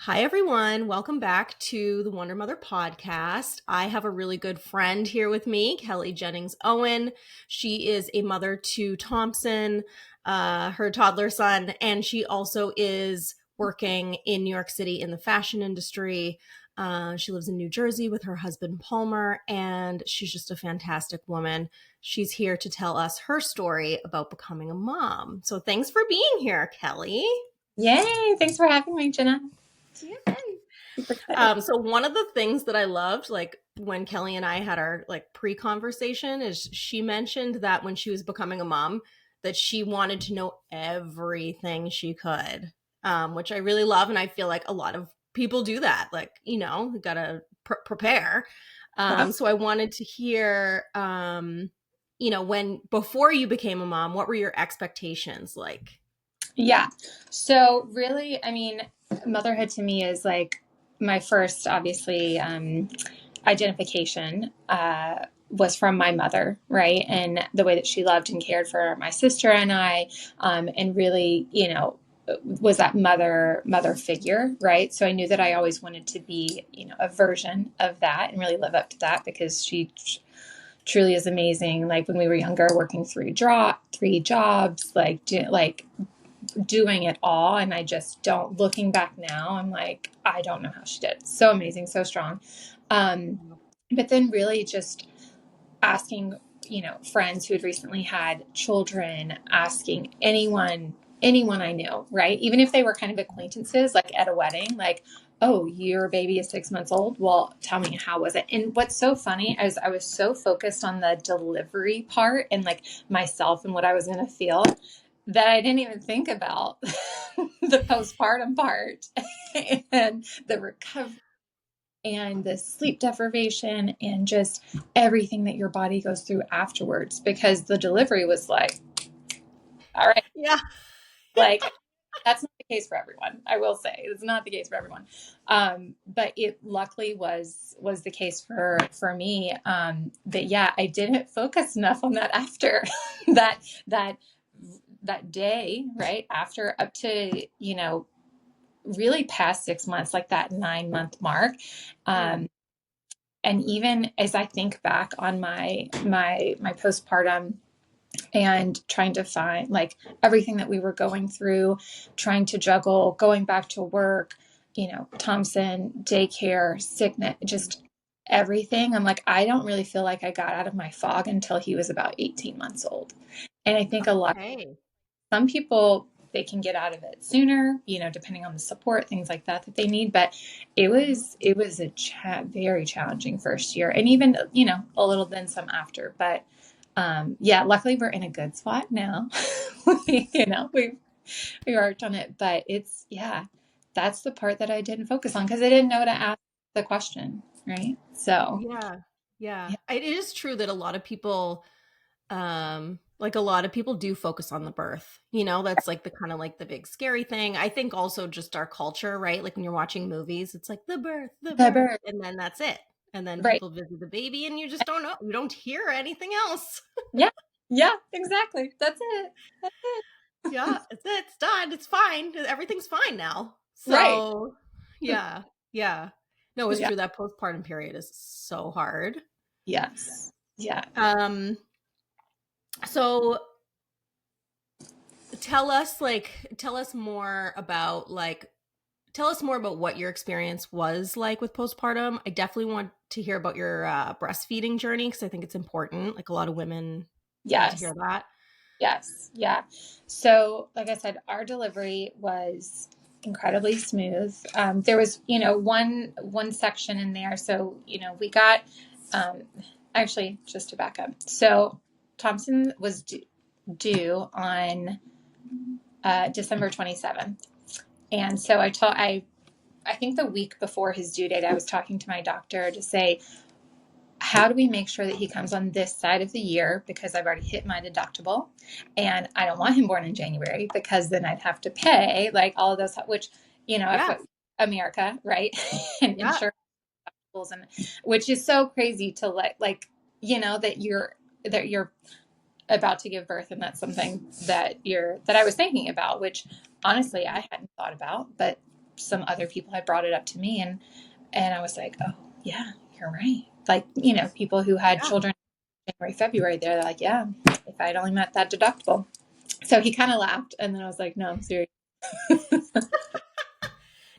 Hi, everyone. Welcome back to the Wonder Mother podcast. I have a really good friend here with me, Kellie Jennings Owen. She is a mother to Thompson, her toddler son, and she also is working in New York City in the fashion industry. She lives in New Jersey with her husband, Palmer, and she's just a fantastic woman. She's here to tell us her story about becoming a mom. So thanks for being here, Kellie. Yay! Thanks for having me, Jenna. Yay. Super excited. So one of the things that I loved, like when Kellie and I had our like pre-conversation, is she mentioned that when she was becoming a mom, that she wanted to know everything she could, which I really love, and I feel like a lot of people do that. Like you gotta prepare. Yeah. So I wanted to hear, when before you became a mom, what were your expectations like? Yeah. So really, motherhood to me is like my first, obviously, identification was from my mother, right? And the way that she loved and cared for my sister and I, and really, was that mother figure, right? So I knew that I always wanted to be, a version of that and really live up to that because she truly is amazing. Like when we were younger, working three jobs, doing it all. And I just don't, looking back now, I'm like, I don't know how she did. So amazing, so strong. Um, but then really just asking, friends who had recently had children, asking anyone I knew, right? Even if they were kind of acquaintances, like at a wedding, like, oh, your baby is 6 months old. Well, tell me, how was it? And what's so funny is I was so focused on the delivery part and like myself and what I was going to feel that I didn't even think about the postpartum part and the recovery and the sleep deprivation and just everything that your body goes through afterwards because the delivery was like, all right, Yeah. like that's not the case for everyone. I will say it's not the case for everyone. But it luckily was the case for me. But yeah, I didn't focus enough on that after that that that day, right? After up to, really past 6 months, like that 9 month mark. Yeah. Um, and even as I think back on my postpartum and trying to find like everything that we were going through, trying to juggle, going back to work, Thompson, daycare, sickness, just everything. I'm like, I don't really feel like I got out of my fog until he was about 18 months old. And I think Okay. some people, they can get out of it sooner, depending on the support, things like that that they need. But it was a very challenging first year, and even a little then some after. But yeah, luckily we're in a good spot now. We worked on it, but it's yeah, that's the part that I didn't focus on because I didn't know to ask the question, right? So Yeah. Yeah. yeah, It is true that a lot of people like a lot of people do focus on the birth. That's like the kind of like the big scary thing. I think also just our culture, right? Like when you're watching movies, it's like the the birth, birth, and then that's it. And then right? people visit the baby and you just don't know. You don't hear anything else. Yeah, yeah, exactly. That's it. That's it. Yeah, it's it. It's done. It's fine. Everything's fine now. Right. So, yeah. Yeah. No, it's Yeah. true that postpartum period is so hard. Yes. Yeah. Um so tell us more about what your experience was like with postpartum. I definitely want to hear about your breastfeeding journey because I think it's important. Like a lot of women need to Yes. hear that. Yes. Yeah. So, like I said, our delivery was incredibly smooth. There was, one section in there. So, we got, um, actually, just to back up. So, Thompson was due on December 27th. And so I think the week before his due date, I was talking to my doctor to say, how do we make sure that he comes on this side of the year because I've already hit my deductible and I don't want him born in January because then I'd have to pay like all of those, which, Yeah. if America, right? And Yeah. insurance and which is so crazy to like, that you're about to give birth. And that's something that I was thinking about, which honestly I hadn't thought about, but some other people had brought it up to me, and I was like, oh yeah, you're right. Like, you know, people who had Yeah. children in January, February, they're like, yeah, if I'd only met that deductible. So he kind of laughed, and then I was like, no, I'm serious.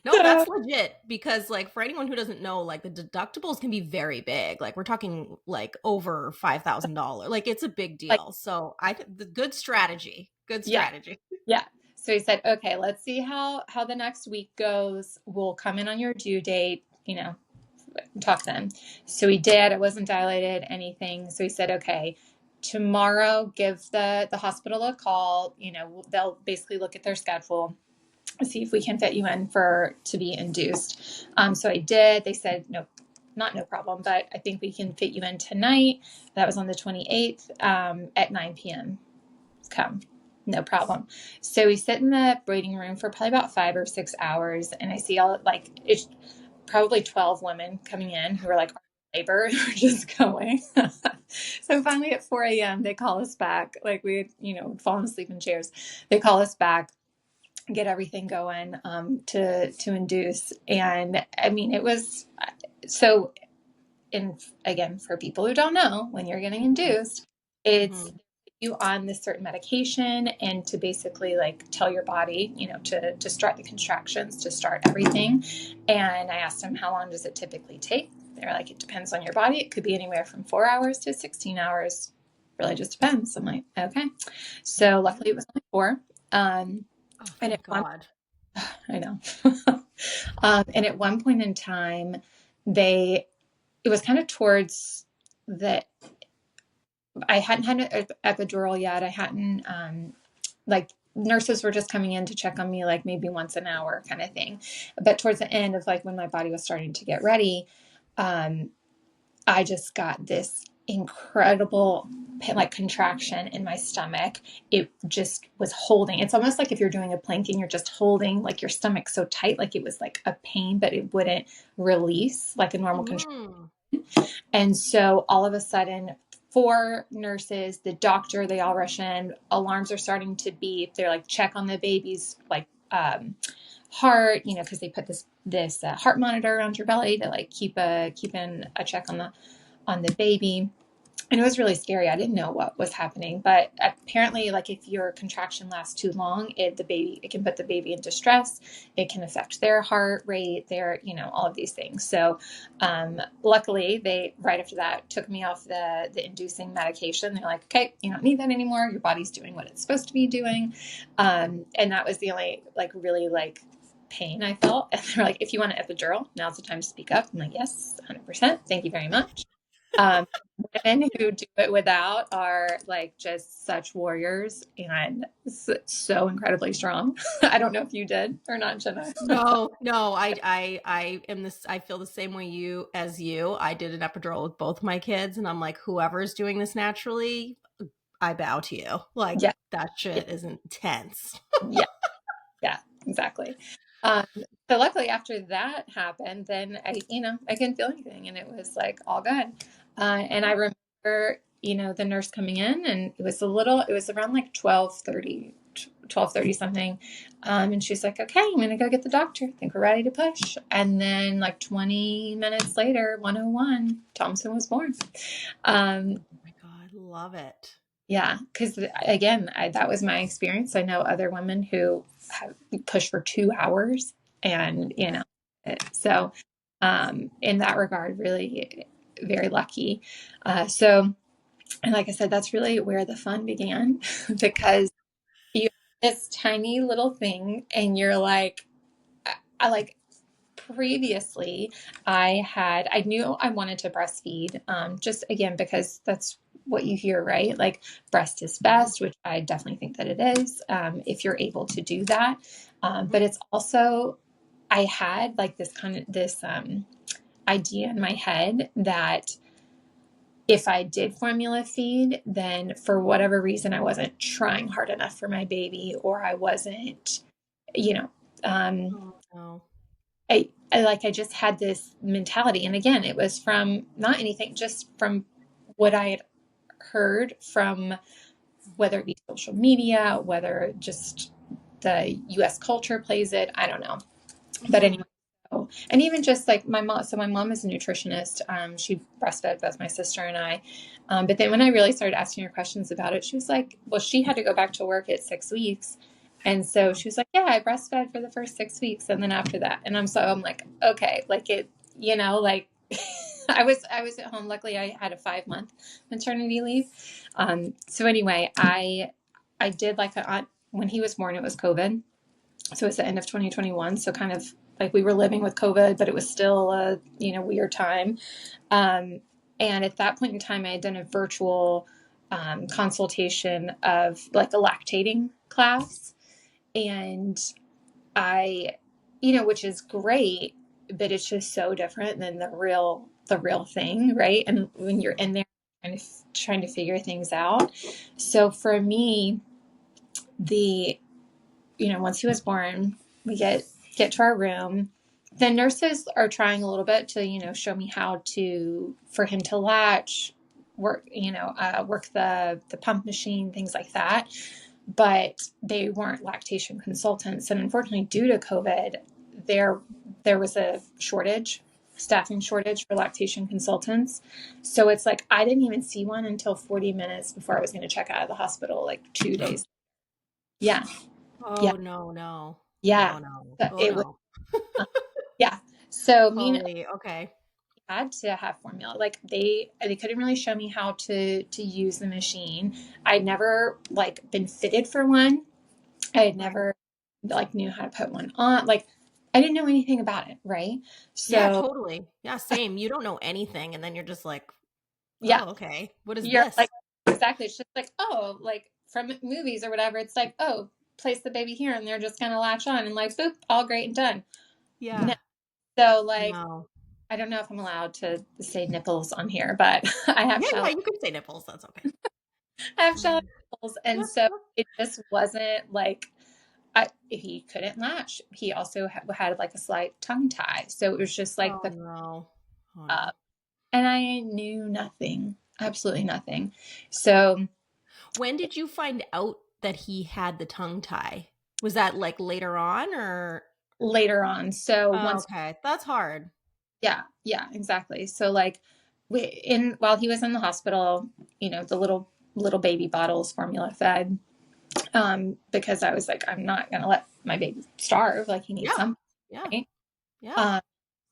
No, that's legit because like for anyone who doesn't know, like the deductibles can be very big. Like we're talking like over $5,000. Like it's a big Like, deal. So the good strategy. Good yeah, strategy. yeah. So he said, okay, let's see how the next week goes. We'll come in on your due date, you know, talk then. So he did. It wasn't dilated, anything. So he said, okay, tomorrow give the hospital a call. You know, they'll basically look at their schedule, see if we can fit you in to be induced. So I did. They said, no, not no problem, but I think we can fit you in tonight. That was on the 28th at 9 p.m. Come. No problem. So we sit in the waiting room for probably about 5 or 6 hours, and I see all like it's probably 12 women coming in who are like labor, who are just going. So finally at 4 a.m. they call us back. Like we had, you know, fallen asleep in chairs. They call us back, get everything going to induce. And I mean, it was so. And again, for people who don't know, when you're getting induced, it's Mm-hmm. you on this certain medication and to basically like tell your body, you know, to start the contractions, to start everything. And I asked them, how long does it typically take? They're like, it depends on your body. It could be anywhere from 4 hours to 16 hours. Really just depends. I'm like, okay. So luckily it was only 4. Oh, And at thank one, God. I know. And at one point in time, it was kind of towards the I hadn't had an epidural yet. I hadn't, like, nurses were just coming in to check on me, like, maybe once an hour kind of thing. But towards the end of, like, when my body was starting to get ready, um, I just got this incredible, like, contraction in my stomach. It just was holding. It's almost like if you're doing a plank and you're just holding, like, your stomach so tight, like it was, like, a pain, but it wouldn't release like a normal contraction. Mm. And so all of a sudden, 4 nurses, the doctor, they all rush in. Alarms are starting to beep. They're like, check on the baby's like heart, you know, because they put this heart monitor around your belly to like keep in a check on the baby. And it was really scary. I didn't know what was happening, but apparently, like if your contraction lasts too long, it can put the baby in distress. It can affect their heart rate, their, you know, all of these things. So, luckily, they right after that took me off the inducing medication. They're like, okay, you don't need that anymore. Your body's doing what it's supposed to be doing, and that was the only like really like pain I felt. And they're like, if you want an epidural, now's the time to speak up. I'm like, yes, 100%. Thank you very much. Um, Women who do it without are like just such warriors and so incredibly strong. I don't know if you did or not, Jenna. No, no, I am this. I feel the same way as you. I did an epidural with both my kids, and I'm like, whoever's doing this naturally, I bow to you. Like Yeah, that yeah, shit is intense. yeah, yeah, exactly. Um, so luckily after that happened, then I couldn't feel anything and it was like all good. And I remember, you know, the nurse coming in and it was around like 12:30 something. And she's like, okay, I'm going to go get the doctor. I think we're ready to push. And then like 20 minutes later, 101, Thompson was born. Um, Oh my God, love it. yeah, because again, that was my experience. I know other women who have pushed for 2 hours, and so in that regard, really very lucky. So, and like I said, that's really where the fun began because you this tiny little thing, and you're like, I like previously I knew I wanted to breastfeed, just again because that's what you hear, right? Like breast is best, which I definitely think that it is, if you're able to do that. But it's also, I had like this idea in my head that if I did formula feed, then for whatever reason I wasn't trying hard enough for my baby, or I wasn't, you know, um, Oh no. I just had this mentality. And again, it was from not anything, just from what I had heard from whether it be social media, whether just the US culture plays it. I don't know. But Mm-hmm. anyway, and even just like my mom, so my mom is a nutritionist. She breastfed both my sister and I. But then when I really started asking her questions about it, she was like, well, she had to go back to work at 6 weeks. And so she was like, yeah, I breastfed for the first 6 weeks. And then after that, and I'm like, okay, like it, like I was at home. Luckily I had a 5 month maternity leave. So anyway, I did like when he was born, it was COVID. So it's the end of 2021. So kind of like we were living with COVID, but it was still a, weird time. Um, and at that point in time, I had done a virtual consultation of like a lactating class. And I, which is great, but it's just so different than the real thing. Right. And when you're in there trying to figure things out. So for me, the once he was born, we get to our room. The nurses are trying a little bit to, show me how for him to latch, work the pump machine, things like that. But they weren't lactation consultants. And unfortunately, due to COVID, there was a staffing shortage for lactation consultants. So it's like, I didn't even see one until 40 minutes before I was going to check out of the hospital, like 2 days. Yeah. Yeah. Oh, no, no. Yeah. No, no. So Oh, it was, no. yeah. So me and Holy, okay. I had to have formula. Like they couldn't really show me how to use the machine. I'd never like been fitted for one. I had Right. never like knew how to put one on. Like I didn't know anything about it. Right. Yeah, So totally. Yeah, same. You don't know anything, and then you're just like, yeah, oh, okay. What is you're this? like, exactly. It's just like, oh, like from movies or whatever. It's like, oh, place the baby here and they're just going to latch on and like, boop, all great and done. No. Yeah. So like, No. I don't know if I'm allowed to say nipples on here, but I have Yeah, yeah, shallow, you can say nipples. That's okay. I have shallow nipples. And so it just wasn't like, he couldn't latch. He also had like a slight tongue tie. So it was just like Oh, no. Oh, uh, no. and I knew nothing, absolutely nothing. So When did you find out that he had the tongue tie? Was that like later on or? later on, so Oh, once, okay. That's hard. yeah, yeah, exactly. So like while he was in the hospital, the little baby bottles formula fed, because I was like, I'm not going to let my baby starve. Like he needs Yeah. something. Yeah. Right? Yeah. Um,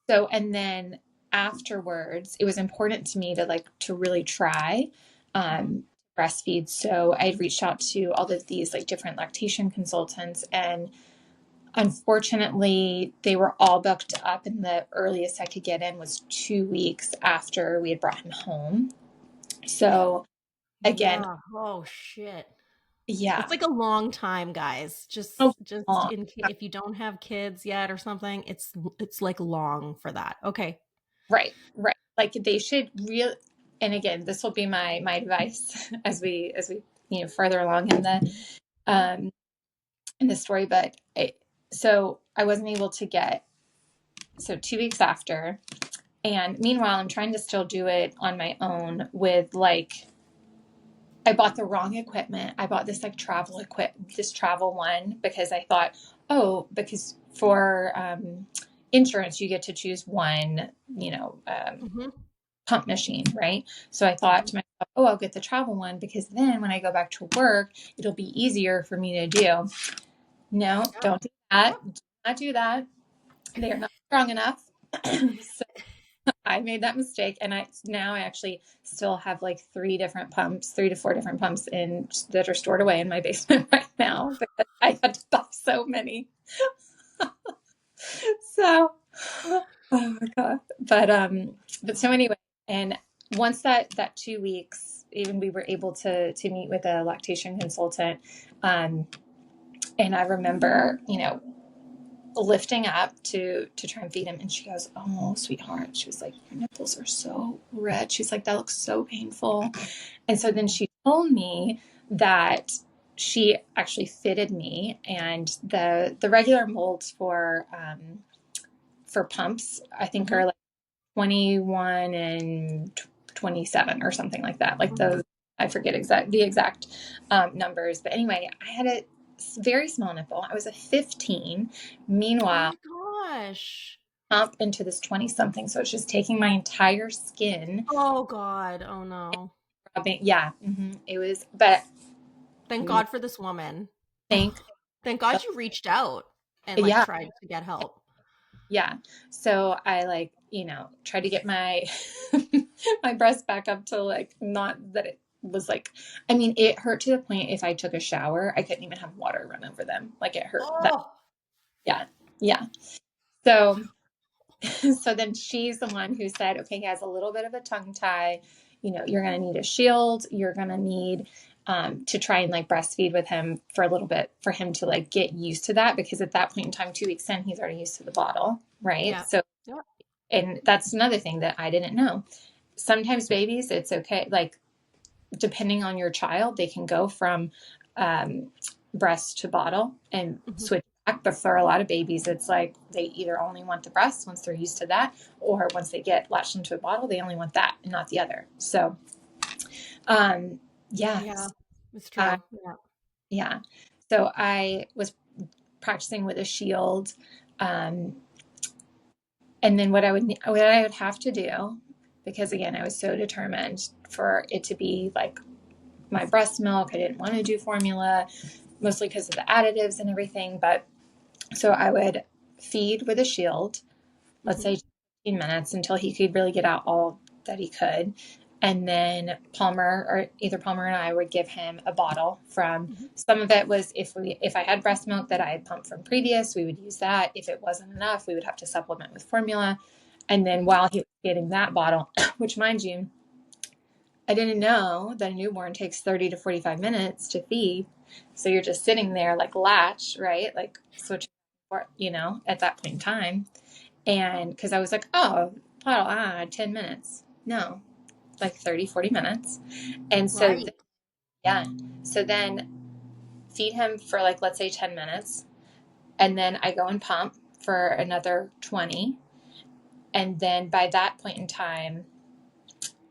So, and then afterwards, it was important to me to really try Mhm. breastfeed. So I reached out to all of these like different lactation consultants, and unfortunately, they were all booked up, and the earliest I could get in was 2 weeks after we had brought him home. So again, Yeah. Oh, shit. yeah, That's like a long time, guys. so Just long. in case if you don't have kids yet or something, it's like long for that. Okay. Right, right. Like they should really, and again, this will be my advice as we further along Yeah. um in the story. But so I wasn't able to get, so 2 weeks after, and meanwhile I'm trying to still do it on my own with like, I bought the wrong equipment. I bought this like this travel one, because I thought, oh, because for insurance you get to choose one, Mhm. pump machine, right? So I thought Mhm. to myself, oh, I'll get the travel one, because then when I go back to work, it'll be easier for me to do. No, Yeah. don't do Yeah. that. Do not do that. They are not strong enough. So I made that mistake, and I actually still have like 3 to 4 different pumps in that are stored away in my basement right now, because I had to buy so many. So, oh my God. But so anyway, and once that 2 weeks, even we were able to meet with a lactation consultant. Um, and I remember, lifting up to try and feed him. And she goes, "Oh, sweetheart." She was like, "Your nipples are so red." She's like, "That looks so painful." And so then she told me that she actually fitted me, and the regular molds for pumps, I think, Mhm. are like 21 and 27 or something like that. Like Mhm. those, I forget the exact numbers. But anyway, I had a very small nipple. I was a 15. Oh Meanwhile, my gosh. Up into this 20 something. So it's just taking my entire skin. Oh God. Oh no. Yeah. It was, but Thank God for this woman. thank, Thank God you reached out and like yeah. tried to get help. Yeah. So I like, tried to get my my breast back up to like not that it was like I mean, it hurt to the point if I took a shower, I couldn't even have water run over them. Like it hurt that. Oh. Yeah. Yeah. So so then she's the one who said, okay, he has a little bit of a tongue tie. You're going to need a shield. You're going to need to try and like breastfeed with him for a little bit for him to like get used to that. Because at that point in time, 2 weeks in, he's already used to the bottle. Right. Yeah. So, Yeah. and that's another thing that I didn't know. Sometimes babies, it's okay. Like, depending on your child, they can go from breast to bottle and switch back. But for a lot of babies, it's like they either only want the breast once they're used to that, or once they get latched into a bottle, they only want that and not the other. So, yeah. Yeah. It's true. Yeah. Yeah. So I was practicing with a shield. Um, and then what I would have to do, because again, I was so determined for it to be like my breast milk. I didn't want to do formula, mostly because of the additives and everything. But so I would feed with a shield, let's say 15 minutes until he could really get out all that he could. And then either Palmer and I would give him a bottle from, some of it was if I had breast milk that I had pumped from previous, we would use that. If it wasn't enough, we would have to supplement with formula. And then while he was getting that bottle, which mind you, I didn't know that a newborn takes 30 to 45 minutes to feed. So you're just sitting there like latch, right? Like switching, at that point in time. And because I was like, oh, bottle, 10 minutes. No, like 30, 40 minutes. And so, Right. yeah. So then feed him for like, let's say 10 minutes. And then I go and pump for another 20. And then by that point in time,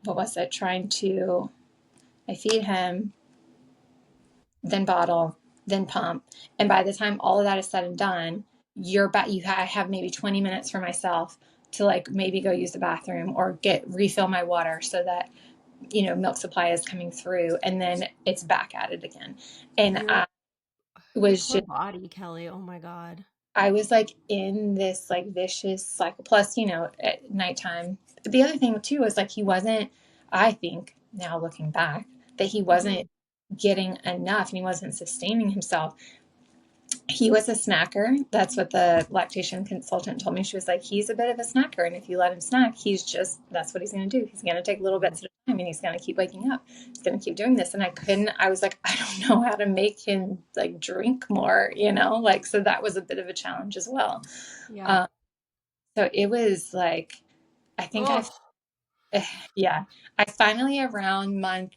what was it? I feed him, then bottle, then pump. And by the time all of that is said and done, I have maybe 20 minutes for myself to like maybe go use the bathroom or refill my water so that, milk supply is coming through, and then it's back at it again. And Your poor body, Kelly. Oh my God. I was like in this like vicious cycle. Plus, at nighttime, the other thing too was like I think now looking back, that he wasn't getting enough and he wasn't sustaining himself. He was a snacker. That's what the lactation consultant told me. She was like, he's a bit of a snacker. And if you let him snack, that's what he's going to do. He's going to take little bits at a time and he's going to keep waking up. He's going to keep doing this. And I was like, I don't know how to make him like drink more, so that was a bit of a challenge as well. Yeah. So it was like, I think yeah, I finally around month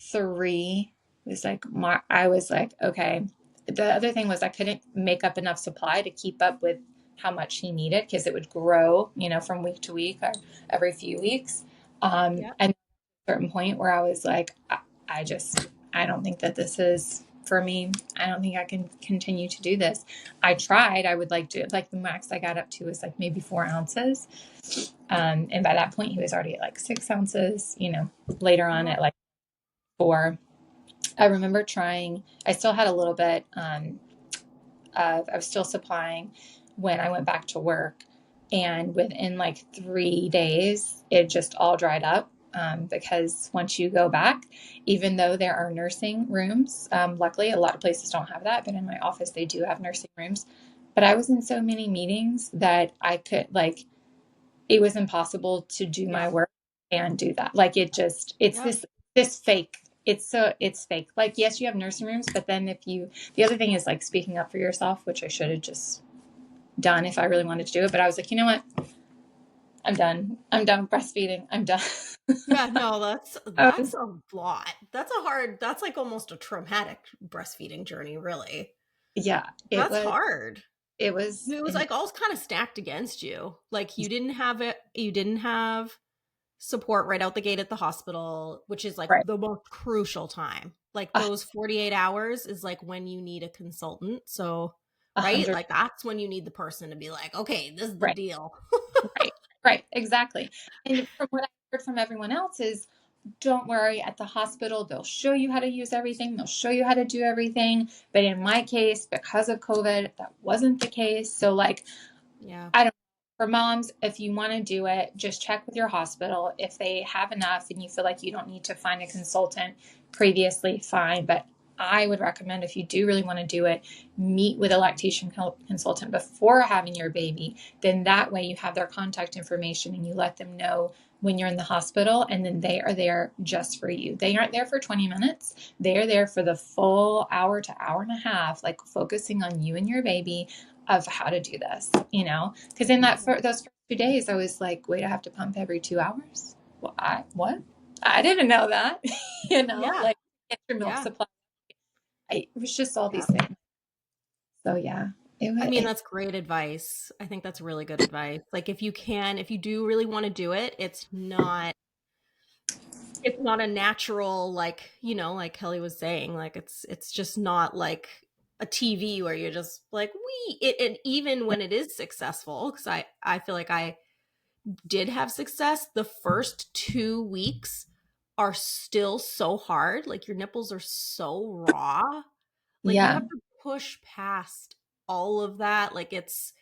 3 was like, I was like, okay. The other thing was I couldn't make up enough supply to keep up with how much he needed because it would grow, from week to week or every few weeks. And at a certain point where I was like, I don't think that this is for me. I don't think I can continue to do this. I tried. I would like to, like the max I got up to was like maybe 4 ounces. And by that point, he was already at like 6 ounces, later on at like 4. I remember I still had a little bit I was still supplying when I went back to work. And within like 3 days, it just all dried up. Because once you go back, even though there are nursing rooms, luckily a lot of places don't have that, but in my office, they do have nursing rooms. But I was in so many meetings that I could it was impossible to do my work and do that. Like this fake. It's fake. Like, yes, you have nursing rooms, but then the other thing is like speaking up for yourself, which I should have just done if I really wanted to do it. But I was like, you know what? I'm done. I'm done with breastfeeding. I'm done. Yeah, no, that's a lot. That's like almost a traumatic breastfeeding journey, really. Yeah, That's hard. It was. It was like all kind of stacked against you. Like you didn't have support right out the gate at the hospital, which is like Right. the most crucial time. Like those 48 hours is like when you need a consultant. So right? 100. Like that's when you need the person to be like, okay, this is the Right. deal. Right. Right. Exactly. And from what I heard from everyone else is, don't worry, at the hospital, they'll show you how to use everything. They'll show you how to do everything. But in my case, because of COVID, that wasn't the case. So like, Yeah. I don't, for moms, if you want to do it, just check with your hospital. If they have enough and you feel like you don't need to find a consultant previously, fine. But I would recommend, if you do really want to do it, meet with a lactation consultant before having your baby. Then that way you have their contact information and you let them know when you're in the hospital, and then they are there just for you. They aren't there for 20 minutes. They are there for the full hour to hour and a half, like focusing on you and your baby of how to do this, because in those first 2 days, I was like, wait, I have to pump every 2 hours. Well, what? I didn't know that, Yeah. like extra milk Yeah. supply. It was just all Yeah. these things. So yeah, I mean, that's great advice. I think that's really good advice. Like if you do really want to do it, it's not a natural, like, like Kelly was saying, like it's just not like a TV where you're just like and even when it is successful, because I feel like I did have success, the first 2 weeks are still so hard. Like your nipples are so raw. Like you yeah, have to push past all of that. Like it's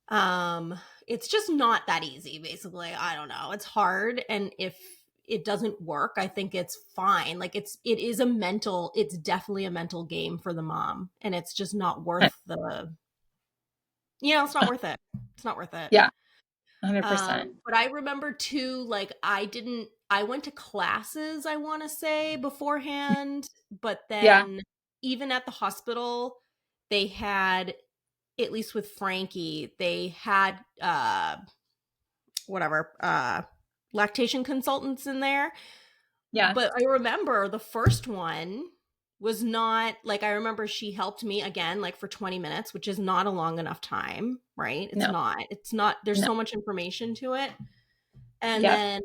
just not that easy, basically. I don't know. It's hard, and if it doesn't work, I think it's fine. Like it's definitely a mental game for the mom, and it's just not worth it's not worth it. It's not worth it. yeah, 100%. But I remember too, like I went to classes, I want to say, beforehand, but Yeah, then even at the hospital, they had, at least with Frankie, they had whatever lactation consultants in there. yeah, But I remember the first one was not like, I remember she helped me again, like for 20 minutes, which is not a long enough time, right? no, It's not, there's no, so much information to it. And yep, then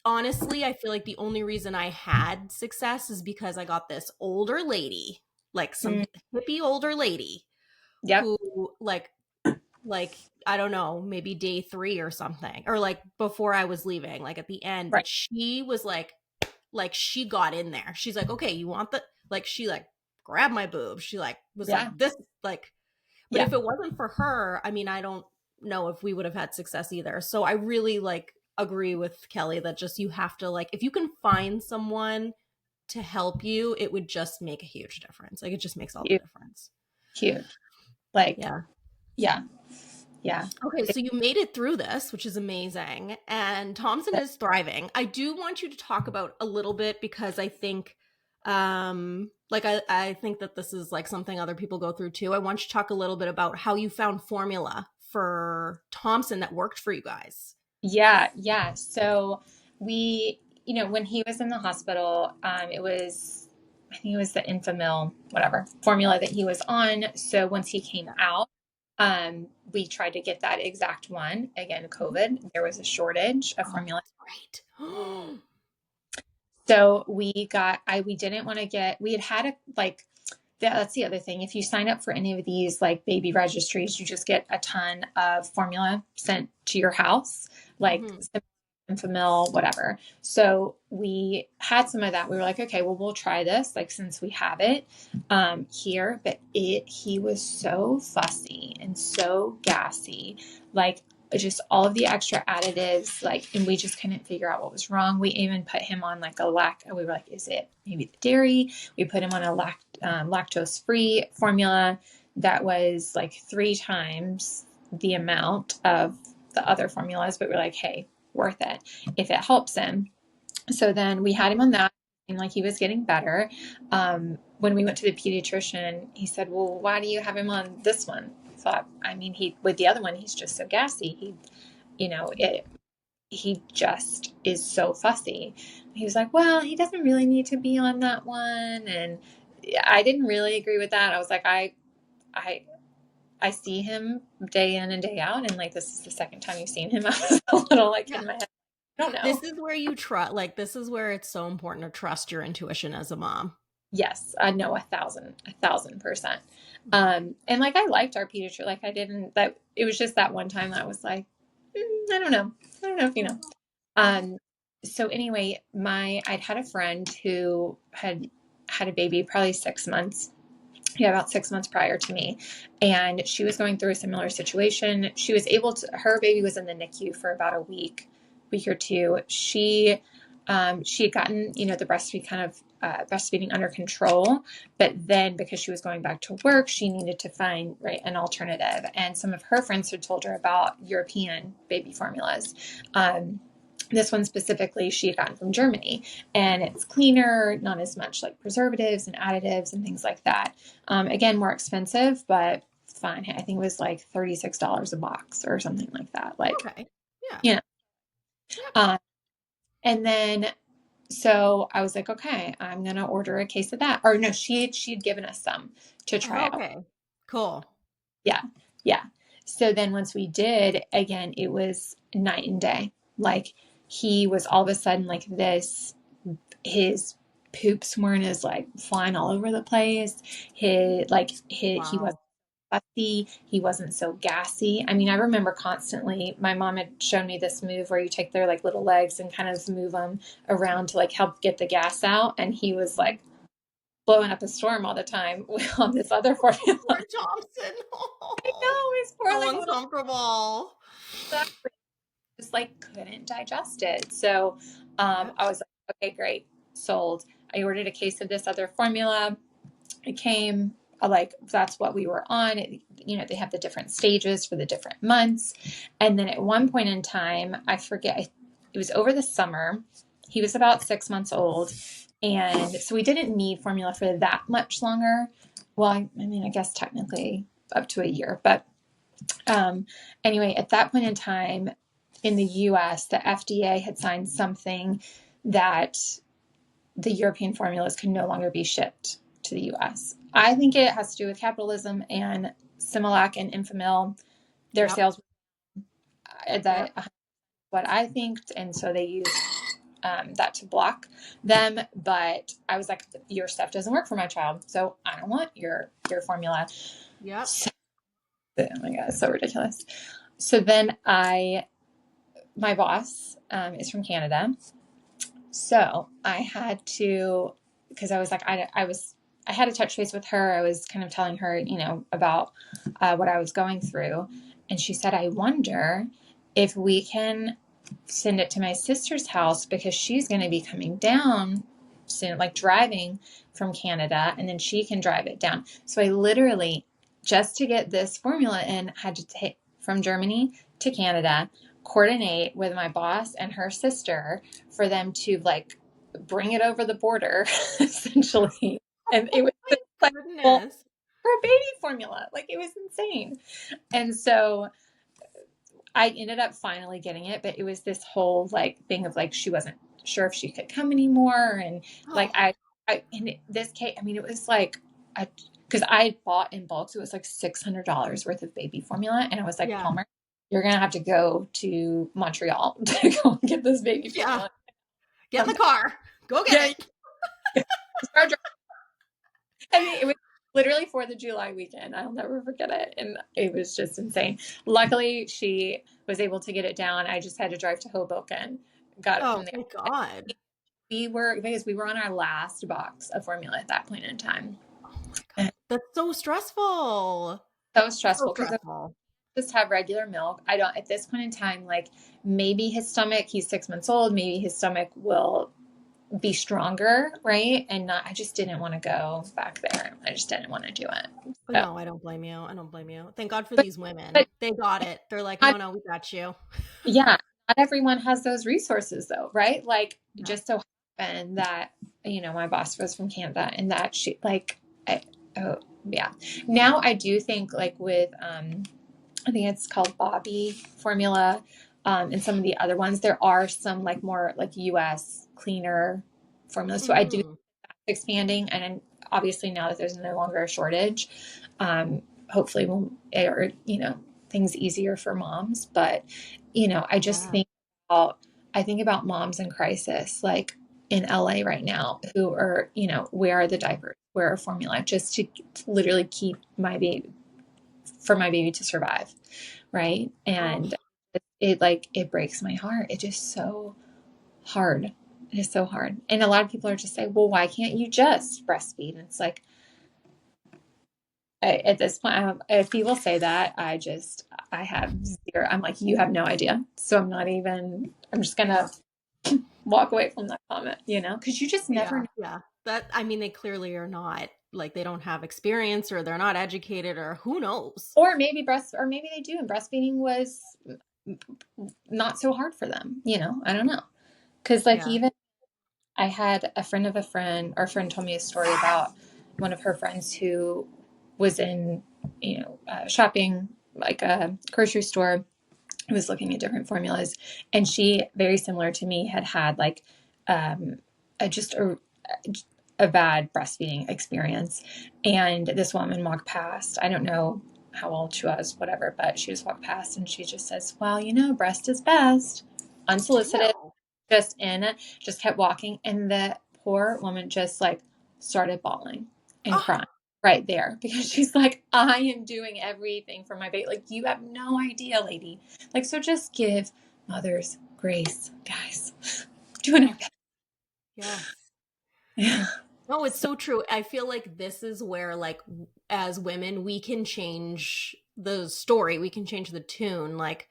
honestly, I feel like the only reason I had success is because I got this older lady, like some mm, hippie older lady yep, who like I don't know, maybe day 3 or something, or like before I was leaving, like at the end. right, But she was like she got in there. She's like, okay, you want the, like she like grabbed my boob. She like was like yeah, this, like. But yeah, if it wasn't for her, I mean, I don't know if we would have had success either. So I really like agree with Kelly that just you have to, like, if you can find someone to help you, it would just make a huge difference. Like it just makes all the huge, difference. huge, like, Yeah. yeah, yeah, Okay, so you made it through this, which is amazing. And Thompson is thriving. I do want you to talk about a little bit, because I think like I think that this is like something other people go through too. I want you to talk a little bit about how you found formula for Thompson that worked for you guys. yeah, yeah. So we, when he was in the hospital, I think it was the Infamil, whatever formula that he was on. So once he came Yeah. out, we tried to get that exact one. Again, Mhm. COVID, there was a shortage of Oh, formula. that's right. So we didn't want to we had a, like, that's the other thing. If you sign up for any of these like baby registries, you just get a ton of formula sent to your house, like Mhm. Infamil, whatever. So we had some of that. We were like, okay, well, we'll try this, like, since we have it here. But he was so fussy and so gassy, like just all of the extra additives, like, and we just couldn't figure out what was wrong. We even put him on like we were like, is it maybe the dairy? We put him on a lactose free formula that was like 3 times the amount of the other formulas, but we're like, hey, worth it if it helps him. So then we had him on that, and like he was getting better. When we went to the pediatrician, he said, well, why do you have him on this one? I thought, I mean, he, with the other one, he's just so gassy. He just is so fussy. He was like, well, he doesn't really need to be on that one. And I didn't really agree with that. I was like, I see him day in and day out, and like this is the second time you've seen him. I was a little like Yeah. in my head, I don't This know. is where you trust, like this is where it's so important to trust your intuition as a mom. Yes, I know 1,000%. And like I liked our pediatrician. Like I didn't that it was just that one time that I was like, I don't know. I don't know if you know. Um, so anyway, I'd had a friend who had a baby probably 6 months. Yeah, about 6 months prior to me. And she was going through a similar situation. She was able to, her baby was in the NICU for about a week or two. She had gotten, the breastfeeding under control, but then because she was going back to work, she needed to find an alternative. And some of her friends had told her about European baby formulas. This one specifically she had gotten from Germany, and it's cleaner, not as much like preservatives and additives and things like that. Again, more expensive, but fine. I think it was like $36 a box or something like that. Like, Okay. Yeah. you know, Yep. and then so I was like, okay, I'm gonna order a case of that. Or no, she'd given us some to try out. Okay. Cool. Yeah, yeah. So then once we did, again, it was night and day. Like he was all of a sudden like this. His poops weren't as like flying all over the place. He was Wow. fussy. He wasn't so gassy. I mean, I remember constantly, my mom had shown me this move where you take their like little legs and kind of move them around to like help get the gas out. And he was like blowing up a storm all the time on this other formula. Poor Thompson. I know, it's poor like So little uncomfortable. stuff, just like couldn't digest it. So Yep. I was like, okay, great, sold. I ordered a case of this other formula. It came, like that's what we were on. They have the different stages for the different months. And then at one point in time, I forget, it was over the summer. He was about 6 months old. And so we didn't need formula for that much longer. Well, I mean, I guess technically up to a year. But anyway, at that point in time in the US, the FDA had signed something that the European formulas can no longer be shipped to the US. I think it has to do with capitalism and Similac and Infamil, their Yep. sales, Yep. that what I think, and so they use that to block them. But I was like, your stuff doesn't work for my child, so I don't want your formula. Yep. So, oh my god, it's so ridiculous. So then my boss is from Canada, so I had to, because I was like, I had to touch base with her. I was kind of telling her, about what I was going through. And she said, I wonder if we can send it to my sister's house because she's going to be coming down soon, like driving from Canada, and then she can drive it down. So I literally, just to get this formula in, had to take from Germany to Canada, coordinate with my boss and her sister for them to like bring it over the border essentially. And it Oh was just my like, well, goodness. for a baby formula, like it was insane. And so I ended up finally getting it, but it was this whole like thing of like she wasn't sure if she could come anymore. And like Oh, I in this case, I mean, it was like because I bought in bulk, so it was like $600 worth of baby formula, and I was like, yeah. Palmer, you're gonna have to go to Montreal to go get this baby Yeah. formula. Get in the car. Go get Yeah, it. start driving. I mean, it was literally 4th of July weekend. I'll never forget it. And it was just insane. Luckily, she was able to get it down. I just had to drive to Hoboken, got it from Oh, there. thank God. Because we were on our last box of formula at that point in time. Oh my And God. That's so stressful. that was So stressful because I stressful. just have regular milk. I don't, at this point in time, like maybe his stomach, he's 6 months old, maybe his stomach will be stronger, right? And not, I just didn't want to go back there. I just didn't want to do it. Oh, So, no, I don't blame you. I don't blame you. Thank God for but, these women. but They got it. They're like, not, no, no, we got you. yeah, not everyone has those resources though, right? Like, Yeah. just so happened that, my boss was from Canada and that she, like, oh, yeah. Now I do think, like, with, I think it's called Bobby formula, and some of the other ones, there are some, like, more, like, US cleaner formulas. So I do Mm, expanding, and obviously now that there's no longer a shortage, hopefully we'll, or things easier for moms. But I just yeah. think about moms in crisis. Like in LA right now who are, where are the diapers, where are formula, just to literally keep for my baby to survive. Right. Oh, And it breaks my heart. It's just so hard. It is so hard. And a lot of people are just saying, well, why can't you just breastfeed? And it's like, at this point, if people say that, I have zero. I'm like, you have no idea. So I'm just going to walk away from that comment, because you just never yeah, know. yeah. I mean, they clearly are not, like, they don't have experience, or they're not educated, or who knows. Or maybe they do. And breastfeeding was not so hard for them. I don't know. Because Yeah. even I had a friend of a friend, our friend told me a story about one of her friends who was in, shopping, like a grocery store, was looking at different formulas. And she, very similar to me, had like just a bad breastfeeding experience. And this woman walked past. I don't know how old she was, whatever, but she just walked past and she just says, well, breast is best. Unsolicited, No. just kept walking. And the poor woman just like started bawling and Oh, crying right there because she's like, I am doing everything for my baby. Like, you have no idea, lady. Like, so just give mothers grace, guys. Doing our best. yes. Yeah. No, it's so true. I feel like this is where, like, as women, we can change the story. We can change the tune. Like,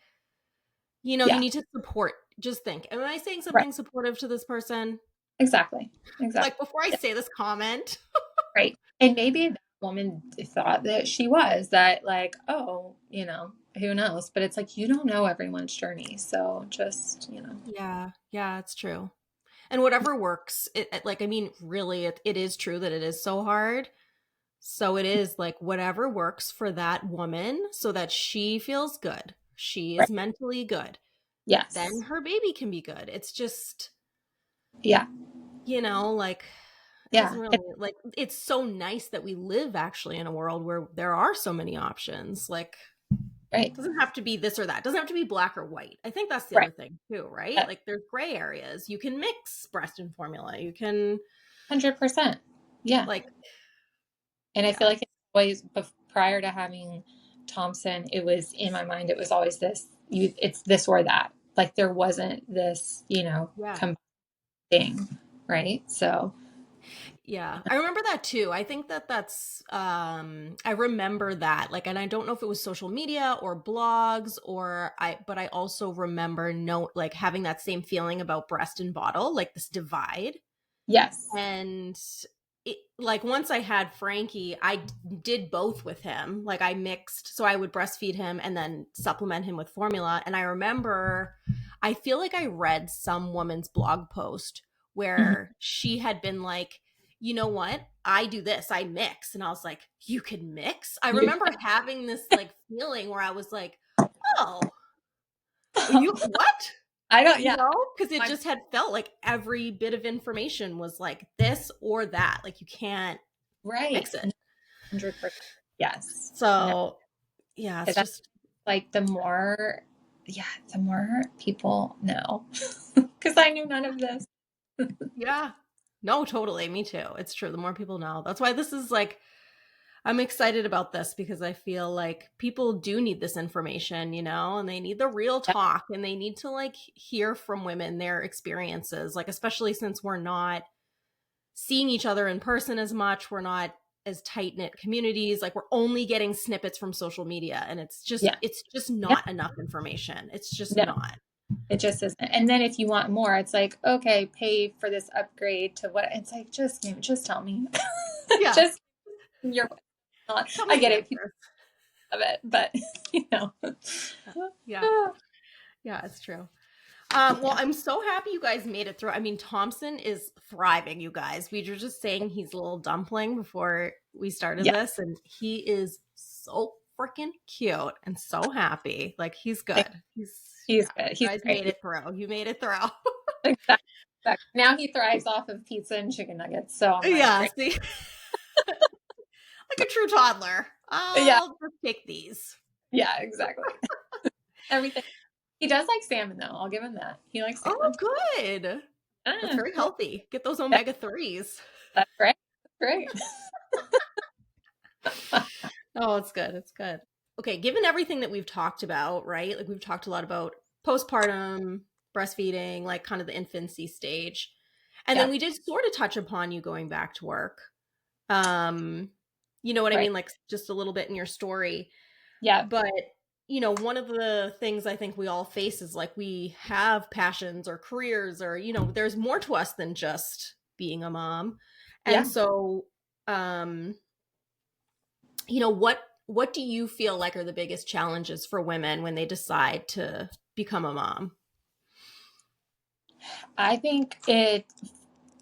you Yeah. need to support. Just think, am I saying Right. something supportive to this person? Exactly. Exactly. Like, before I Yeah. say this comment. Right. And maybe that woman thought that she was that, like, oh, who knows? But it's like, you don't know everyone's journey. So just. Yeah, yeah, it's true. And whatever works, like, I mean, really, it is true that it is so hard. So it is like whatever works for that woman so that she feels good. She Right. is mentally good. Then Yes. her baby can be good. It's just, Yeah. like, it Yeah. doesn't really, like, it's so nice that we live actually in a world where there are so many options. Like, Right. it doesn't have to be this or that. It doesn't have to be black or white. I think that's the Right. other thing too, right? Like, there's gray areas. You can mix breast and formula. You can, 100%. Yeah. like, And I feel yeah, like it's always prior to having Thompson, it was in my mind, it was always it's this or that. Like, there wasn't this, yeah. combined thing. Right. So, Yeah, I remember that too. I think that's I remember that. Like, and I don't know if it was social media or blogs but I also remember like having that same feeling about breast and bottle, like this divide. yes. And like, once I had Frankie, I did both with him. Like, I mixed, so I would breastfeed him and then supplement him with formula. And I remember, I feel like I read some woman's blog post Mhm. where she had been like, you know what? I do this, I mix. And I was like, you can mix? I You, remember having this like feeling where I was like, oh, you what? I don't, yeah. Because it I'm just had felt like every bit of information was like this or that. Like, you can't right. mix it. 100%. Yes. No, So, yeah, it's that's just, like the more people know, because I knew none of this. yeah. No, totally. Me too. It's true. The more people know. That's why this is like, I'm excited about this because I feel like people do need this information, and they need the real Yeah. talk, and they need to like hear from women, their experiences, like, especially since we're not seeing each other in person as much. We're not as tight knit communities. Like, we're only getting snippets from social media, and Yeah. it's just Yeah. not enough information. It's just No, not. it just isn't. And then if you want more, it's like, okay, pay for this upgrade to what? It's like, just tell me. Yeah. Just your. Tell I me the get it. People answer. love it, but you know. Yeah. Yeah, it's true. Well, Yeah. I'm so happy you guys made it through. I mean, Thompson is thriving, you guys. We were just saying he's a little dumpling before we started Yeah. this, and he is so freaking cute and so happy. Like, he's good. He's Yeah, good. you He's guys great. made it through. You made it through. Exactly. Exactly. Now he thrives off of pizza and chicken nuggets. So I'm like, Yeah, great. see, like a true toddler. Yeah. I'll just take these. Yeah. Exactly. Everything. He does like salmon, though. I'll give him that. He likes Oh, salmon. good. That's very Well, healthy. Get those omega-3s. that's right. That's right. Oh, it's good. It's good. Okay, given everything that we've talked about, right? Like we've talked a lot about postpartum, breastfeeding, like kind of the infancy stage. And then Yeah. we did sort of touch upon you going back to work. Um, you know what I Right. mean? Like just a little bit in your story. Yeah. But, one of the things I think we all face is like we have passions or careers or, there's more to us than just being a mom. And Yeah. so, um, what do you feel like are the biggest challenges for women when they decide to become a mom? I think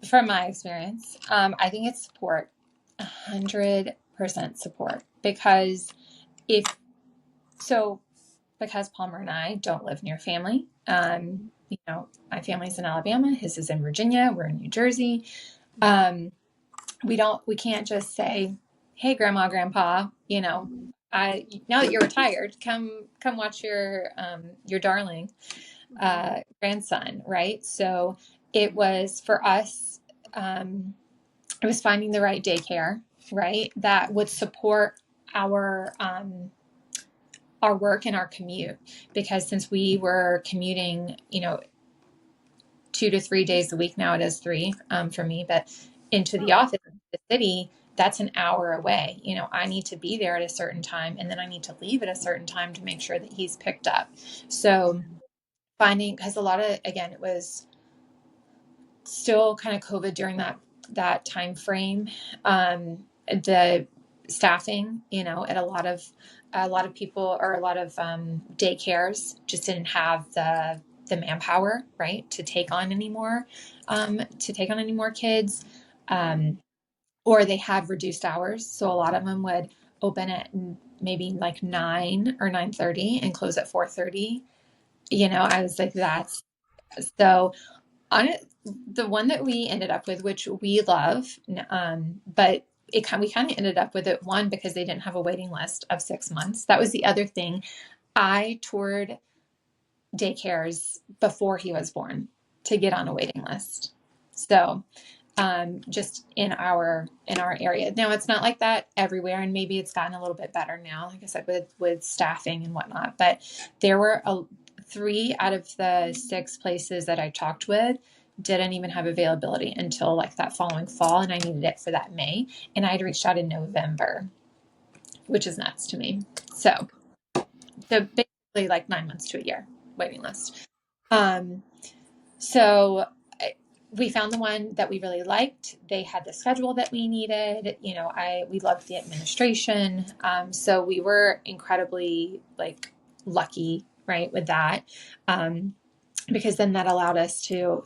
from my experience, I think it's support, 100% support. If so, because Palmer and I don't live near family, my family's in Alabama, his is in Virginia, we're in New Jersey. We can't just say, "Hey, grandma, grandpa, now that you're retired, come watch your darling grandson," right? So it was for us, it was finding the right daycare, right, that would support our work and our commute, because since we were commuting, 2 to 3 days a week, now it is three, for me, but into the Oh, office, the city, that's an hour away. I need to be there at a certain time, and then I need to leave at a certain time to make sure that he's picked up. So because a lot of, again, it was still kind of COVID during that time frame. The staffing, at a lot of people, or a lot of daycares just didn't have the manpower, right, to take on any more kids, or they had reduced hours. So a lot of them would open at maybe like 9 or 9:30 and close at 4:30. I was like, that's so on it. The one that we ended up with, which we love, but we kind of ended up with it, one, because they didn't have a waiting list of 6 months. That was the other thing. I toured daycares before he was born to get on a waiting list. So just in our area. Now it's not like that everywhere, and maybe it's gotten a little bit better now, like I said, with staffing and whatnot. But there were 3 out of the 6 places that I talked with didn't even have availability until like that following fall, and I needed it for that May, and I had reached out in November, which is nuts to me. So basically like 9 months to a year waiting list. Um, so we found the one that we really liked. They had the schedule that we needed. We loved the administration. So we were incredibly like lucky, right, with that. Because then that allowed us to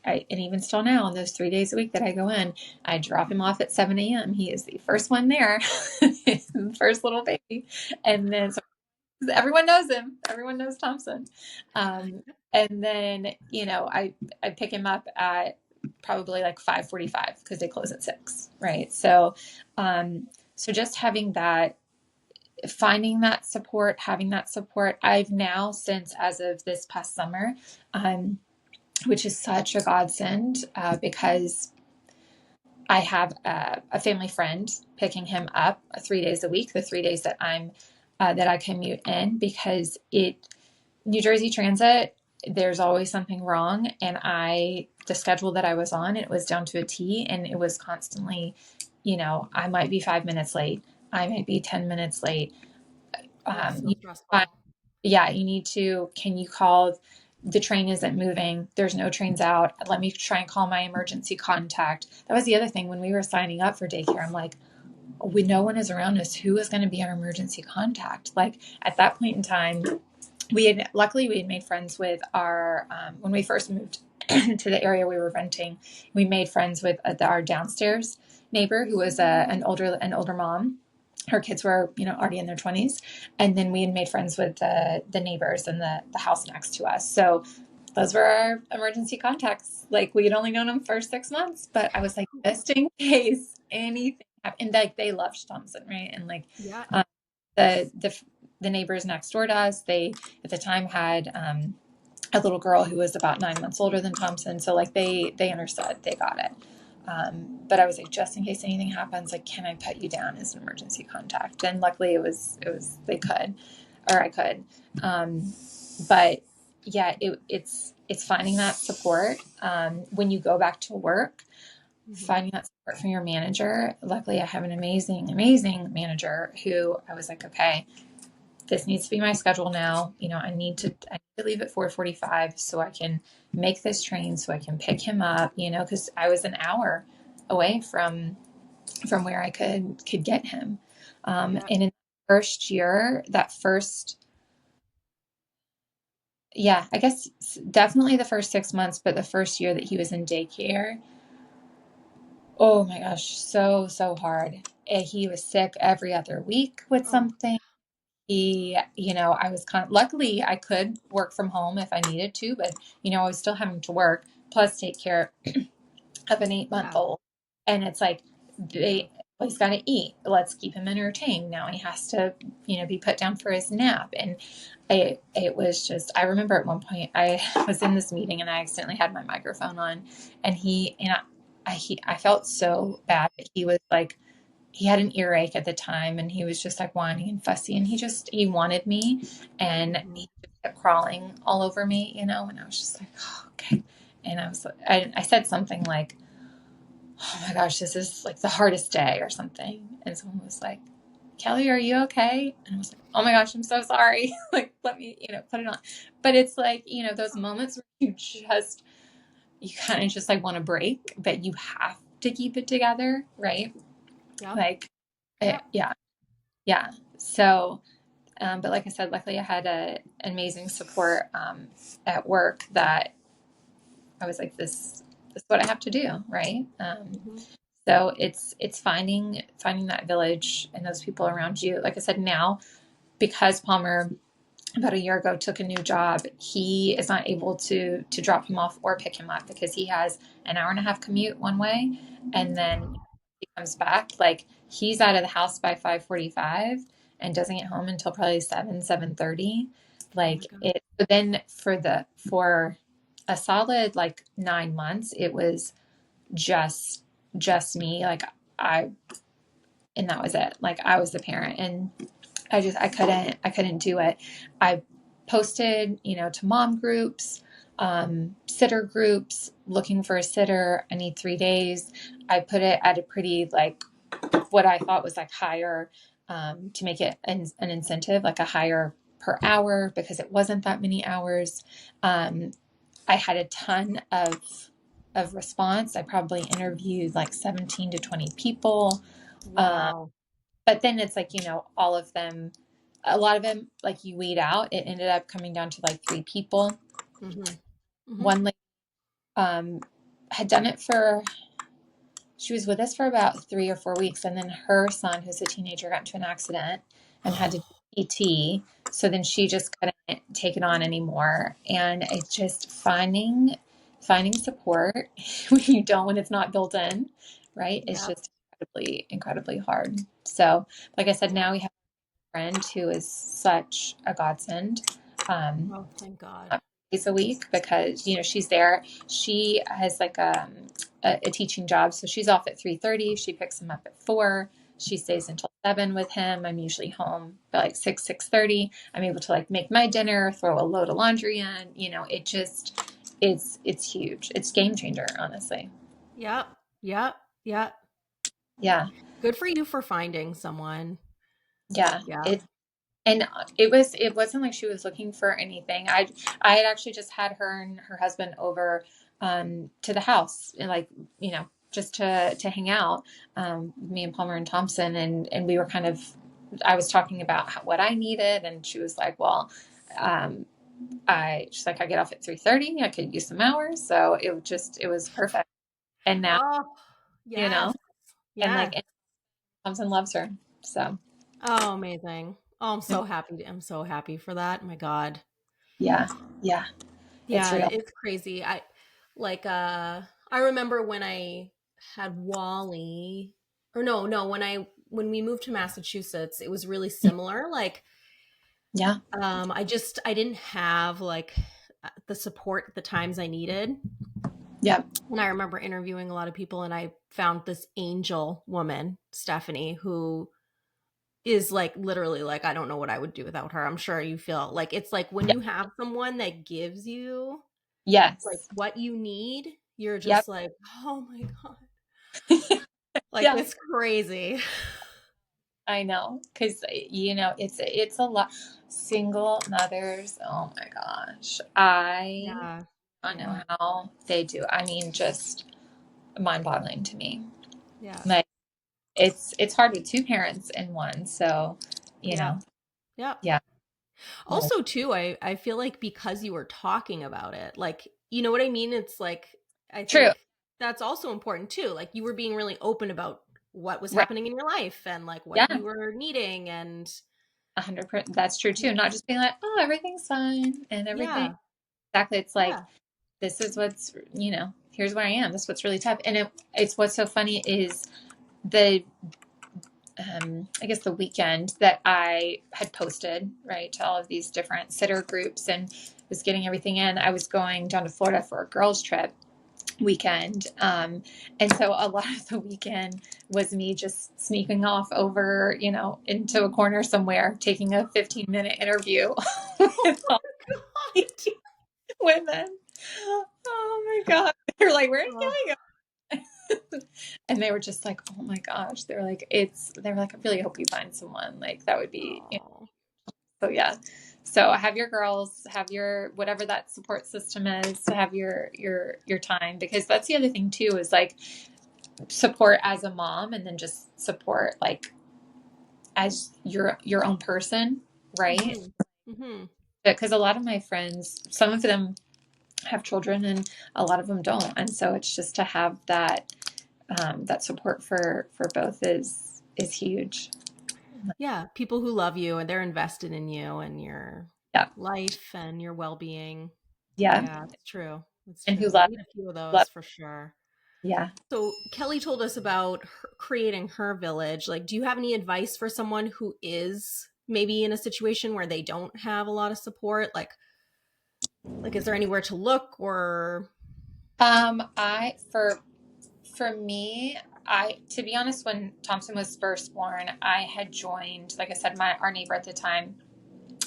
and even still now, on those 3 days a week that I go in, I drop him off at 7 a.m. He is the first one there, the first little baby. And then everyone knows him. Everyone knows Thompson. And then, I pick him up at probably like 5:45 because they close at 6, right? So just finding that support, having that support. I've now, since as of this past summer, which is such a godsend, because I have a family friend picking him up 3 days a week, the 3 days that I commute in, because New Jersey Transit, there's always something wrong. And the schedule that I was on, it was down to a T, and it was constantly, I might be 5 minutes late. I might be 10 minutes late. oh, so You stressful. can you call, the train isn't moving. There's no trains out. Let me try and call my emergency contact. That was the other thing when we were signing up for daycare. I'm like, no one is around us. Who is going to be our emergency contact? Like at that point in time, luckily we had made friends with when we first moved to the area we were renting, we made friends with our downstairs neighbor, who was an older mom. Her kids were, already in their 20s. And then we had made friends with the neighbors in the house next to us. So those were our emergency contacts. Like we had only known them for 6 months, but I was like, just in case anything happened. And like they loved Thompson, right? And like Yeah. the the neighbors next door to us, they at the time had a little girl who was about 9 months older than Thompson. So like they understood, they got it. But I was like, just in case anything happens, like, can I put you down as an emergency contact? And luckily they could, or I could. But yeah, it's finding that support. When you go back to work, finding that support from your manager. Luckily I have an amazing, amazing manager who I was like, okay, this needs to be my schedule now. I need to leave at 4:45 so I can make this train, so I can pick him up, because I was an hour away from where I could get him. Yeah. And in the first year, yeah, I guess definitely the first 6 months, but the first year that he was in daycare, oh my gosh, so hard. He was sick every other week with Oh, something. I was luckily I could work from home if I needed to, but I was still having to work plus take care of an 8 month yeah. old. And it's like, Yeah. he's got to eat. Let's keep him entertained. Now he has to, be put down for his nap. And it was just, I remember at one point I was in this meeting and I accidentally had my microphone on, and I felt so bad. He was like, he had an earache at the time and he was just like whining and fussy, and he wanted me, and Mm-hmm. he just kept crawling all over me, and I was just like, oh, okay. And I said something like, oh my gosh, this is like the hardest day or something. And someone was like, Kelly, are you okay? And I was like, oh my gosh, I'm so sorry. Like, let me, put it on. But it's like, those moments where you kind of just like want to break, but you have to keep it together, right? Yep. Like, Yep. yeah, yeah. So, but like I said, luckily I had an amazing support at work that I was like, this is what I have to do, right? Mm-hmm. So it's finding that village and those people around you. Like I said, now because Palmer about a year ago took a new job, he is not able to drop him off or pick him up because he has an hour and a half commute one way, and then he comes back. Like, he's out of the house by 5:45 and doesn't get home until probably 7:30. Oh my Like God. it. But then for a solid like 9 months, it was just me. Like, I and that was it. Like, I was the parent, and I couldn't do it. I posted, to mom groups, sitter groups, looking for a sitter. I need 3 days. I put it at a pretty, like, what I thought was like higher, to make it an incentive, like a higher per hour, because it wasn't that many hours. I had a ton of response. I probably interviewed like 17 to 20 people. Um, Wow. but then it's like, all of them, a lot of them, like, you weed out. It ended up coming down to like 3 people. Mm-hmm. Mm-hmm. One lady um, had done it she was with us for about 3 or 4 weeks. And then her son, who's a teenager, got into an accident and had to do PT. So then she just couldn't take it on anymore. And it's just finding support when it's not built in, right? It's Yep. just incredibly, incredibly hard. So, like I said, Yep. now we have friend who is such a godsend. Um, Oh, thank God. days a week, because she's there. She has like a teaching job, so she's off at 3:30. She picks him up at 4. She stays until 7 with him. I'm usually home by like 6:30. I'm able to like make my dinner, throw a load of laundry in. It just it's huge. It's game changer, honestly. Yep. Yep. Yep. Yeah, Good for you for finding someone. yeah. Yeah. And it wasn't like she was looking for anything. I had actually just had her and her husband over to the house, and like, just to hang out, me and Palmer and Thompson, and we were kind of, I was talking about what I needed, and she was like, well, um, she's like, I get off at 3:30. I could use some hours, so it was perfect. And now, Oh, you know yes. and Yes. like, and Thompson loves her, so Oh, amazing. Oh, I'm so happy for that. My God. yeah, yeah, it's Yeah, real. it's crazy. Like I remember when I had Wally, or no, when we moved to Massachusetts, it was really similar. Like Yeah. I didn't have like the support at the times I needed. Yep. And I remember interviewing a lot of people, and I found this angel woman, Stephanie, who is like literally like, I don't know what I would do without her. I'm sure you feel like it's like when Yep. you have someone that gives you like Yes. what you need, you're Yep. just like, oh my God. Like Yeah. it's crazy. I know. Cause it's a lot. Single mothers. Oh my gosh. I Yeah. don't know how they do. I mean, just mind boggling to me. Yeah. Like it's hard with two parents in one. So, you Yeah. know, Yeah. yeah. Also, too, I feel like because you were talking about it, like, you know what I mean? It's like, I True. think that's also important too. Like, you were being really open about what was Right. happening in your life and like what Yeah. you were needing. And 100%. That's true too. Not just being like, oh, everything's fine and everything. yeah, Exactly. It's like, yeah, this is what's, here's where I am. This is what's really tough. And it's what's so funny is the, I guess the weekend that I had posted, right, to all of these different sitter groups and was getting everything in, I was going down to Florida for a girls' trip weekend. And so a lot of the weekend was me just sneaking off over, into a corner somewhere, taking a 15-minute interview with all these women. Oh my God. They're like, where are oh, you going? And they were just like, oh my gosh. They were like, I really hope you find someone. Like that would be, oh, so yeah. So have your girls, have your whatever that support system is, to have your time, because that's the other thing too, is like support as a mom, and then just support like as your own person, right? mm-hmm. Mm-hmm. Because a lot of my friends, some of them have children and a lot of them don't, and so it's just to have that support for both is huge. Yeah, people who love you and they're invested in you and your Yeah. life and your well-being. Yeah. Yeah, it's true. It's And who true. We love need a few of love. those for sure. Yeah. So Kellie told us about creating her village. Like, do you have any advice for someone who is maybe in a situation where they don't have a lot of support? Like, is there anywhere to look or? I for me, to be honest, when Thompson was first born, I had joined, like I said, our neighbor at the time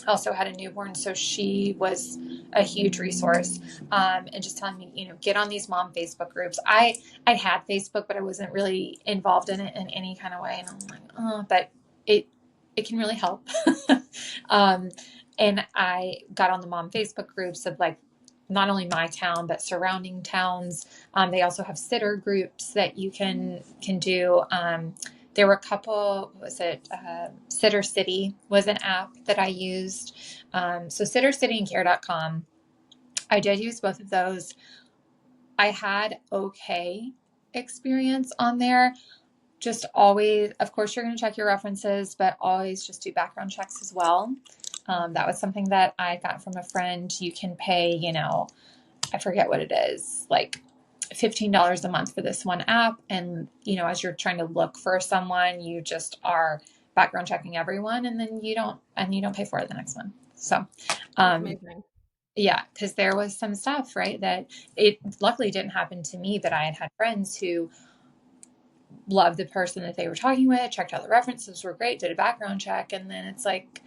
also had a newborn, so she was a huge resource, and just telling me, get on these mom Facebook groups. I had Facebook, but I wasn't really involved in it in any kind of way, and I'm like, oh, but it can really help. um, and I got on the mom Facebook groups of like not only my town but surrounding towns. They also have sitter groups that you can do. There were a couple, what was it? Sitter City was an app that I used. So Sitter City and Care.com. I did use both of those. I had okay experience on there. Just always, of course, you're going to check your references, but always just do background checks as well. That was something that I got from a friend. You can pay, I forget what it is, like $15 a month for this one app. And, as you're trying to look for someone, you just are background checking everyone, and then you don't pay for it the next one. So, That's um, amazing. yeah, because there was some stuff, right, that it luckily didn't happen to me, but I had friends who loved the person that they were talking with, checked out the references were great, did a background check, and then it's like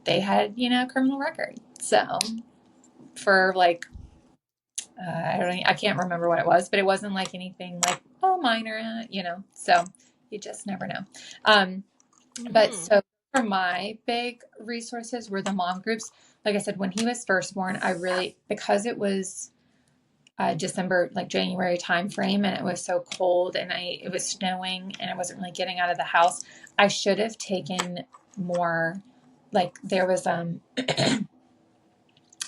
they had, criminal record. So for like, I can't remember what it was, but it wasn't like anything like, oh, minor, so you just never know. But Mm-hmm. so for my big resources were the mom groups. Like I said, when he was first born, I really, because it was December, like January time frame, and it was so cold and it was snowing and I wasn't really getting out of the house. I should have taken more, like there was, I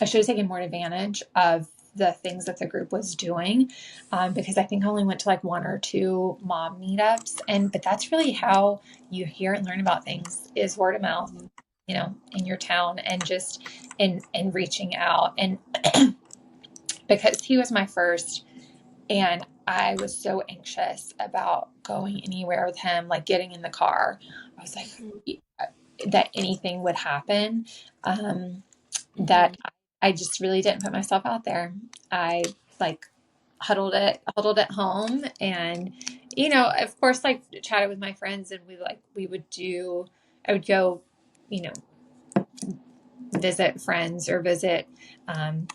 should have taken more advantage of the things that the group was doing, because I think I only went to like one or two mom meetups, but that's really how you hear and learn about things, is word of mouth, in your town, and just in reaching out. And because he was my first, and I was so anxious about going anywhere with him, like getting in the car, I was like, that anything would happen, that Mm-hmm. I just really didn't put myself out there. I like huddled at home, and of course, like chatted with my friends, and I would go, you know, visit friends or visit um,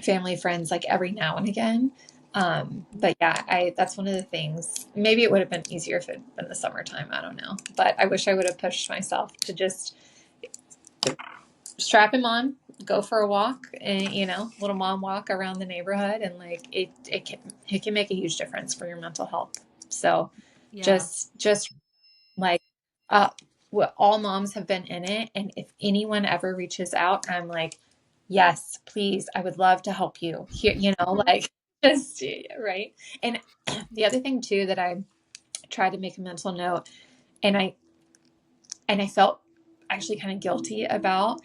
family friends like every now and again. But yeah, that's one of the things. Maybe it would have been easier if it had been the summertime. I don't know, but I wish I would have pushed myself to just strap him on, go for a walk, and little mom walk around the neighborhood, and like it can make a huge difference for your mental health. So Yeah. just like uh all moms have been in it, and if anyone ever reaches out, I'm like, yes, please, I would love to help you here, like just right. And the other thing too that I tried to make a mental note, and I felt actually kind of guilty about,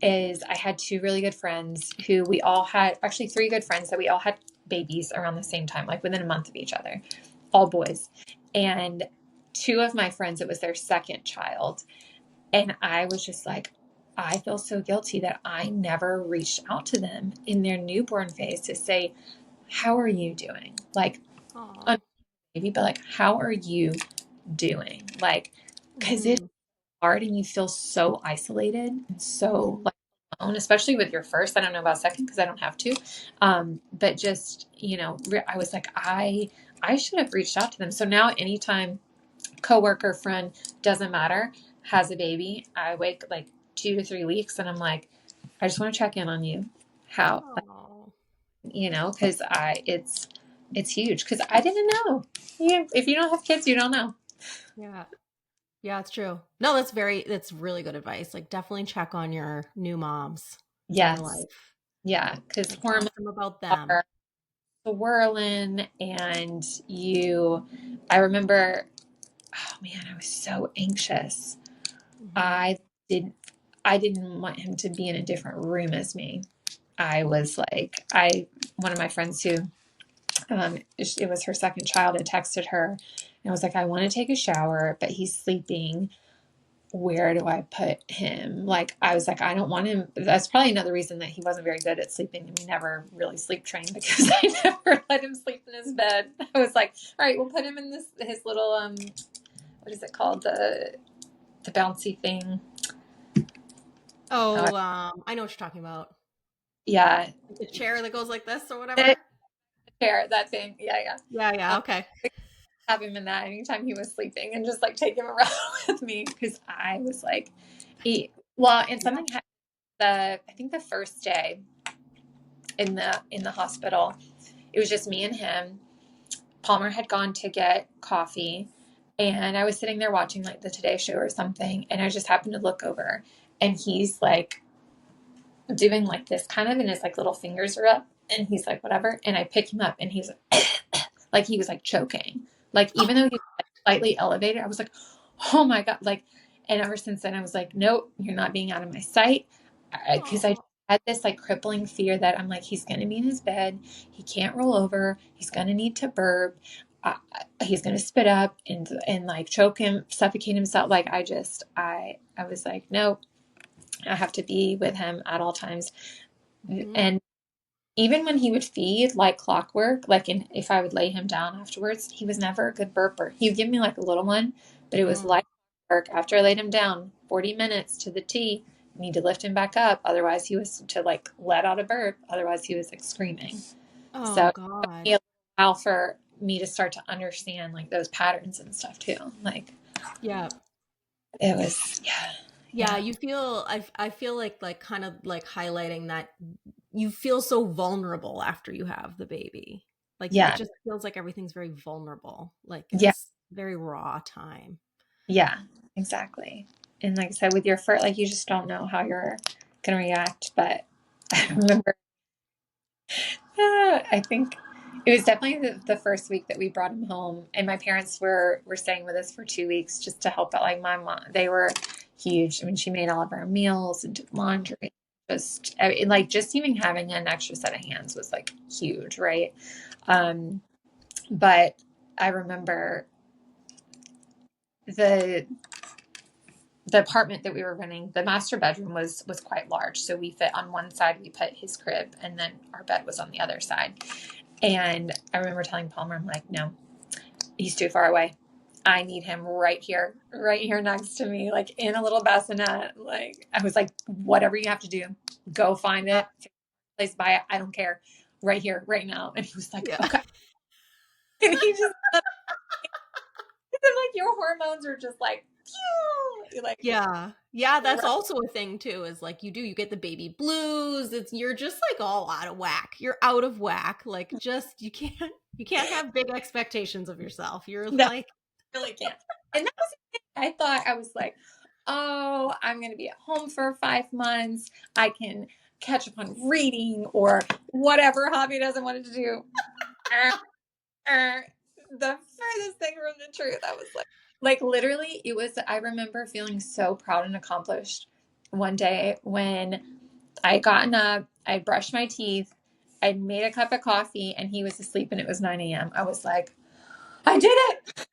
is I had two really good friends who we all had, actually three good friends that we all had babies around the same time, like within a month of each other, all boys. And two of my friends, it was their second child. And I was just like, I feel so guilty that I never reached out to them in their newborn phase to say, how are you doing? Like, Oh. maybe, but like, how are you doing? Like, because it's Mm-hmm. hard and you feel so isolated and so Mm-hmm. like alone, especially with your first. I don't know about second because I don't have to. But just, I was like, I should have reached out to them. So now anytime coworker, friend, doesn't matter, has a baby, I wait like 2 to 3 weeks and I'm like, I just want to check in on you. How, like, Oh. because it's huge because I didn't know. Yeah, if you don't have kids, you don't know. Yeah. Yeah, it's true. No, that's really good advice. Like definitely check on your new moms in your Yes. life. Yeah, because Like hormones ask them about them. are swirling, and I remember, oh man, I was so anxious. Mm-hmm. I didn't I didn't want him to be in a different room as me. I was like, one of my friends who, it was her second child, I texted her and I was like, I want to take a shower, but he's sleeping. Where do I put him? Like, I was like, I don't want him. That's probably another reason that he wasn't very good at sleeping. And we never really sleep trained because I never let him sleep in his bed. I was like, all right, we'll put him in his little, what is it called? The bouncy thing. Oh, Oh, I know what you're talking about. yeah. The chair that goes like this or The whatever. chair, that thing. Yeah, yeah. Yeah, yeah, okay. Have him in that anytime he was sleeping and just like take him around with me because I was like, well, and Yeah. something happened I think the first day in the hospital, it was just me and him. Palmer had gone to get coffee, and I was sitting there watching like the Today Show or something, and I just happened to look over, and he's like doing like this kind of, and his like little fingers are up, and he's like whatever, and I pick him up, and he's like he was like choking, like even though he was like, slightly elevated, I was like, oh my god, like, and ever since then I was like, nope, you're not being out of my sight, because I Oh. had this like crippling fear that I'm like, he's gonna be in his bed, he can't roll over, he's gonna need to burp, uh, he's gonna spit up and like choke him, suffocate himself. Like I was like, nope, I have to be with him at all times, Mm-hmm. and even when he would feed like clockwork, like if I would lay him down afterwards, he was never a good burper. He would give me like a little one, but it was Mm. like work. After I laid him down, 40 minutes to the T, I need to lift him back up. Otherwise, he was to like let out a burp. Otherwise, he was like screaming. So Oh it took me God. a while for me to start to understand like those patterns and stuff too. Like Yeah. it was, yeah, Yeah, yeah, you feel I feel like kind of like highlighting that you feel so vulnerable after you have the baby. Like it yeah, just feels like everything's very vulnerable. Like yeah, it's very raw time. yeah, exactly. And like I said, with your first, like you just don't know how you're gonna react. But I Yeah. remember, I think it was definitely the first week that we brought him home, and my parents were staying with us for 2 weeks just to help out. Like my mom, they were huge. I mean, she made all of our meals and did laundry. Just like just even having an extra set of hands was like huge, right? Um, but I remember the the apartment that we were renting, the master bedroom was quite large. So we fit on one side, we put his crib, and then our bed was on the other side. And I remember telling Palmer, I'm like, no, he's too far away. I need him right here next to me, like in a little bassinet. Like, I was like, whatever you have to do, go find Yeah. it, place by it. I don't care. Right here, right now. And he was like, Yeah. okay. And he just, like, your hormones are just like, phew, like, Yeah. Yeah, that's also a thing too, is like you get the baby blues. You're just like all out of whack. You're out of whack. Like just you can't have big expectations of yourself. You're no, like really can't. And that was it. I thought, I was like, oh, I'm going to be at home for 5 months. I can catch up on reading or whatever hobby doesn't want to do. The furthest thing from the truth. I was like literally, it was, I remember feeling so proud and accomplished one day when I had gotten up, I brushed my teeth, I made a cup of coffee, and he was asleep, and it was 9 a.m. I was like, I did it.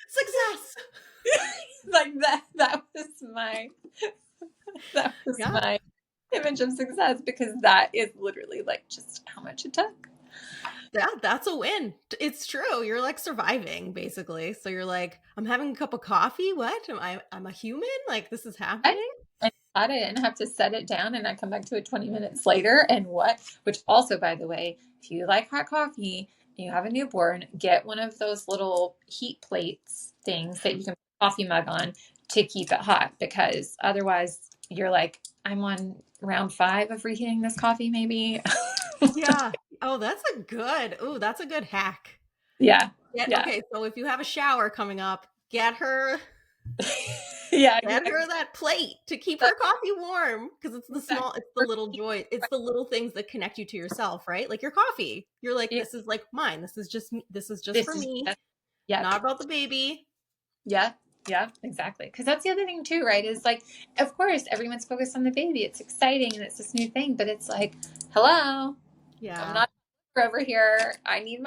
success. Like that was my Yeah. my image of success, because that is literally like just how much it took. Yeah, that's a win. It's true. You're like surviving basically. So you're like, I'm having a cup of coffee. What? I'm a human? Like this is happening? I thought I didn't have to set it down, and I come back to it 20 minutes later. And which also, by the way, if you like hot coffee, you have a newborn, get one of those little heat plates things that you can put a coffee mug on to keep it hot, because otherwise you're like, I'm on round 5 of reheating this coffee, maybe. Yeah. Oh, that's a good hack. Yeah. Okay, so if you have a shower coming up, get her Yeah, get exactly. her that plate to keep her coffee warm, because it's the little joy, it's the little things that connect you to yourself, right? Like your coffee. You're like, this is like mine. This is just for me, Yeah. not about the baby. Yeah. Yeah, exactly. Because that's the other thing too, right? Is like, of course, everyone's focused on the baby. It's exciting and it's this new thing, but it's like, hello, Yeah. I'm not over here. I need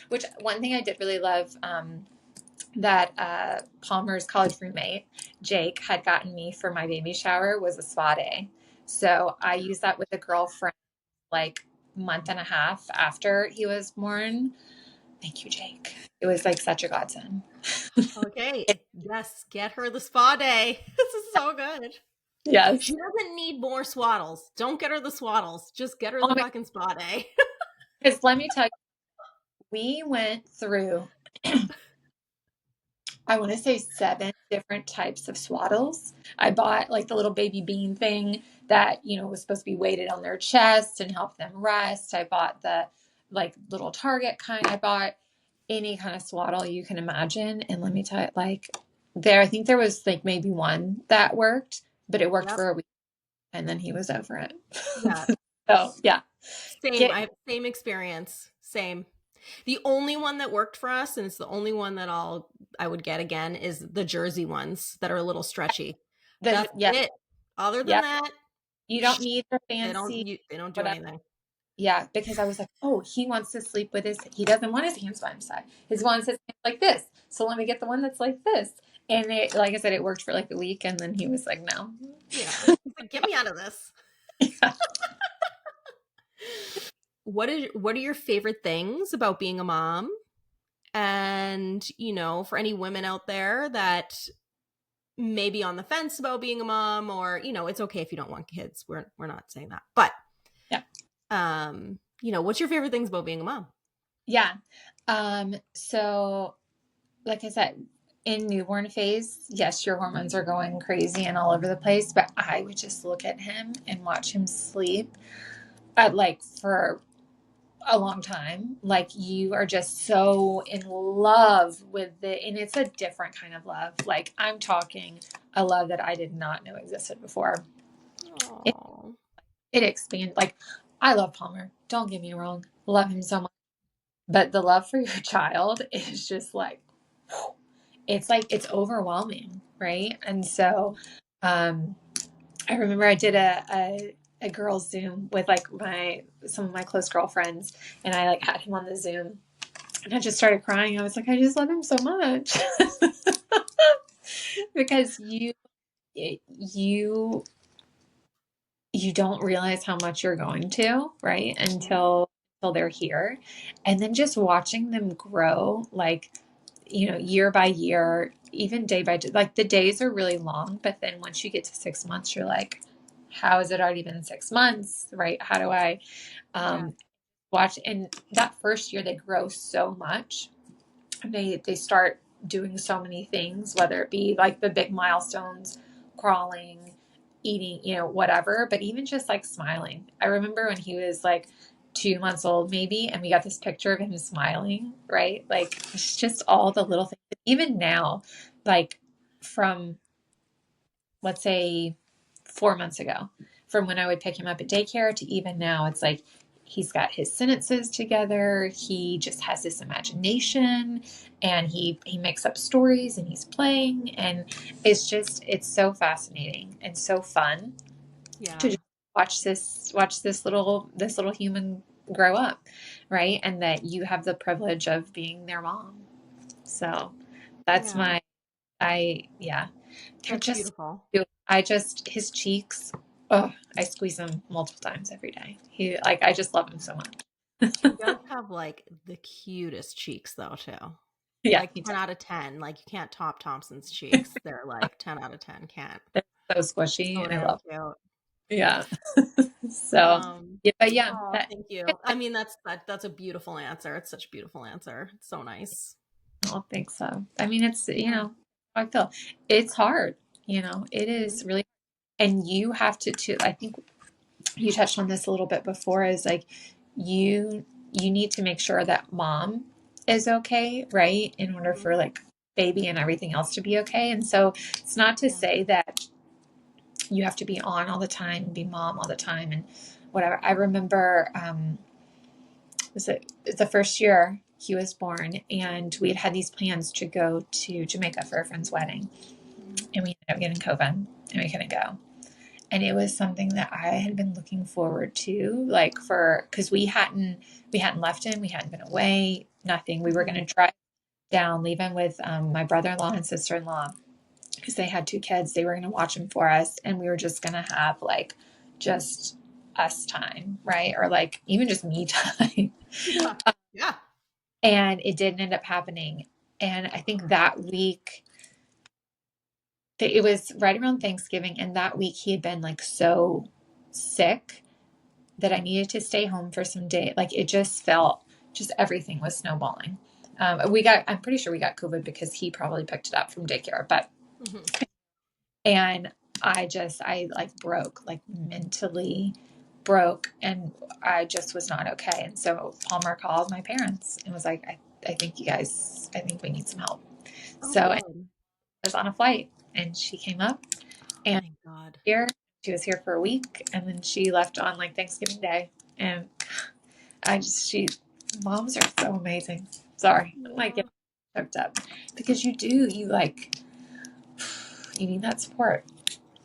which one thing I did really love, that Palmer's college roommate, Jake, had gotten me for my baby shower was a spa day. So I used that with a girlfriend like month and a half after he was born. Thank you, Jake. It was like such a godsend. Okay. Yes, get her the spa day. This is so good. Yes. She doesn't need more swaddles. Don't get her the swaddles. Just get her Oh the my, fucking spa day. because let me tell you, we went through, I want to say 7 different types of swaddles. I bought like the little baby bean thing that, was supposed to be weighted on their chest and help them rest. I bought the like little Target kind. I bought any kind of swaddle you can imagine. And let me tell you, like I think there was like maybe one that worked, but it worked Yep. for a week and then he was over it. Yeah. So yeah. Same. I have the same experience. Same. The only one that worked for us, and it's the only one that I would get again, is the jersey ones that are a little stretchy. That's Yeah. it. Other than Yeah. that, You don't need the they don't fancy, they don't do whatever. anything. Yeah, because I was like, oh, he wants to sleep with he doesn't want his hands by his side. He wants his hands like this. So let me get the one that's like this. And like I said, it worked for like a week. And then he was like, no. Yeah. He's like, get me out of this. Yeah. What are your favorite things about being a mom? And, for any women out there that may be on the fence about being a mom, or, it's okay if you don't want kids. We're not saying that. But Yeah. What's your favorite things about being a mom? Yeah. So like I said, in newborn phase, yes, your hormones are going crazy and all over the place, but I would just look at him and watch him sleep at like for a long time. Like you are just so in love with it. And it's a different kind of love. Like I'm talking a love that I did not know existed before. It expanded. Like I love Palmer. Don't get me wrong. Love him so much. But the love for your child is just like, it's overwhelming. Right. And so, I remember I did a girls Zoom with like some of my close girlfriends, and I like had him on the Zoom and I just started crying. I was like, I just love him so much. because you you don't realize how much you're going to, right? Until they're here. And then just watching them grow, like, year by year, even day by day, like the days are really long, but then once you get to 6 months, you're like, how has it already been 6 months, right? How do I Yeah. watch? And that first year, they grow so much. They start doing so many things, whether it be like the big milestones, crawling, eating, whatever, but even just like smiling. I remember when he was like 2 months old, maybe, and we got this picture of him smiling, right? Like it's just all the little things. Even now, like from, let's say, 4 months ago, from when I would pick him up at daycare to even now, it's like he's got his sentences together. He just has this imagination, and he makes up stories, and he's playing, and it's so fascinating and so fun to Yeah. just watch this little human grow up, right? And that you have the privilege of being their mom. So that's Yeah. my I yeah. They're That's just beautiful. cute. His cheeks, oh, I squeeze him multiple times every day. I just love him so He much. does have like the cutest cheeks though too. Yeah, Like he 10 does. out of 10. Like you can't top Thompson's cheeks. They're like 10 out of 10. Can't. They're so squishy So and I damn love cute. them. Yeah. So, Um, yeah, but yeah, oh, thank you. I mean, that's a beautiful answer. It's such a beautiful answer. It's so nice. I don't think so. I mean, it's, Yeah. how I feel. It's hard, it Mhm. is really, and you have to, I think you touched on this a little bit before, is like you need to make sure that mom is okay, right? In order Mhm. for like baby and everything else to be okay. And so it's not to Yeah. say that you have to be on all the time and be mom all the time and whatever. I remember was it the first year he was born, and we had these plans to go to Jamaica for a friend's wedding, Mhm. and we ended up getting COVID and we couldn't go. And it was something that I had been looking forward to, like because we hadn't left him, we hadn't been away, nothing. We were Mhm. going to drive down, leave him with my brother-in-law and sister-in-law because they had two kids. They were going to watch him for us, and we were just going to have like just us time, right? Or like even just me time. Yeah. Yeah. And it didn't end up happening. And I think that week, it was right around Thanksgiving, and that week he had been like so sick that I needed to stay home for some day. Like it just felt, just everything was snowballing. I'm pretty sure we got COVID because he probably picked it up from daycare, Mhm. and I like broke, like mentally broke, and I just was not okay. And so Palmer called my parents and was like, I think I think we need some help. Oh, So I good. was on a flight, and she came up Oh, and thank God. here, she was here for a week, and then she left on like Thanksgiving Day. And moms are so amazing. Sorry, I'm like Yeah. getting choked up because you like, you need that support,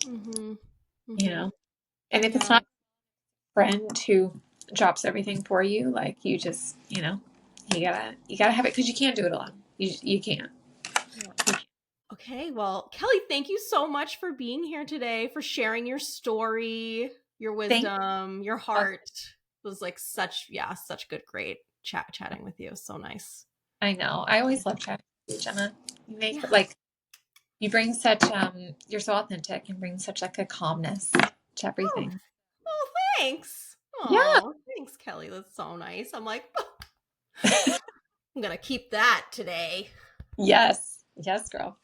Mhm. you Mhm. know. And if it's Yeah. not a friend who drops everything for you, like you just, you gotta have it because you can't do it alone. You can't. Yeah. Okay, well, Kelly, thank you so much for being here today, for sharing your story, your Thank wisdom, your you. heart. It was like such good, great chatting with you. So nice. I know. I always love chatting with you, Jenna. You make Yeah. like you bring such you're so authentic and bring such like a calmness to Oh, everything. oh, thanks. Yeah. Oh, thanks, Kelly. That's so nice. I'm like, I'm gonna keep that today. Yes. Yes, girl.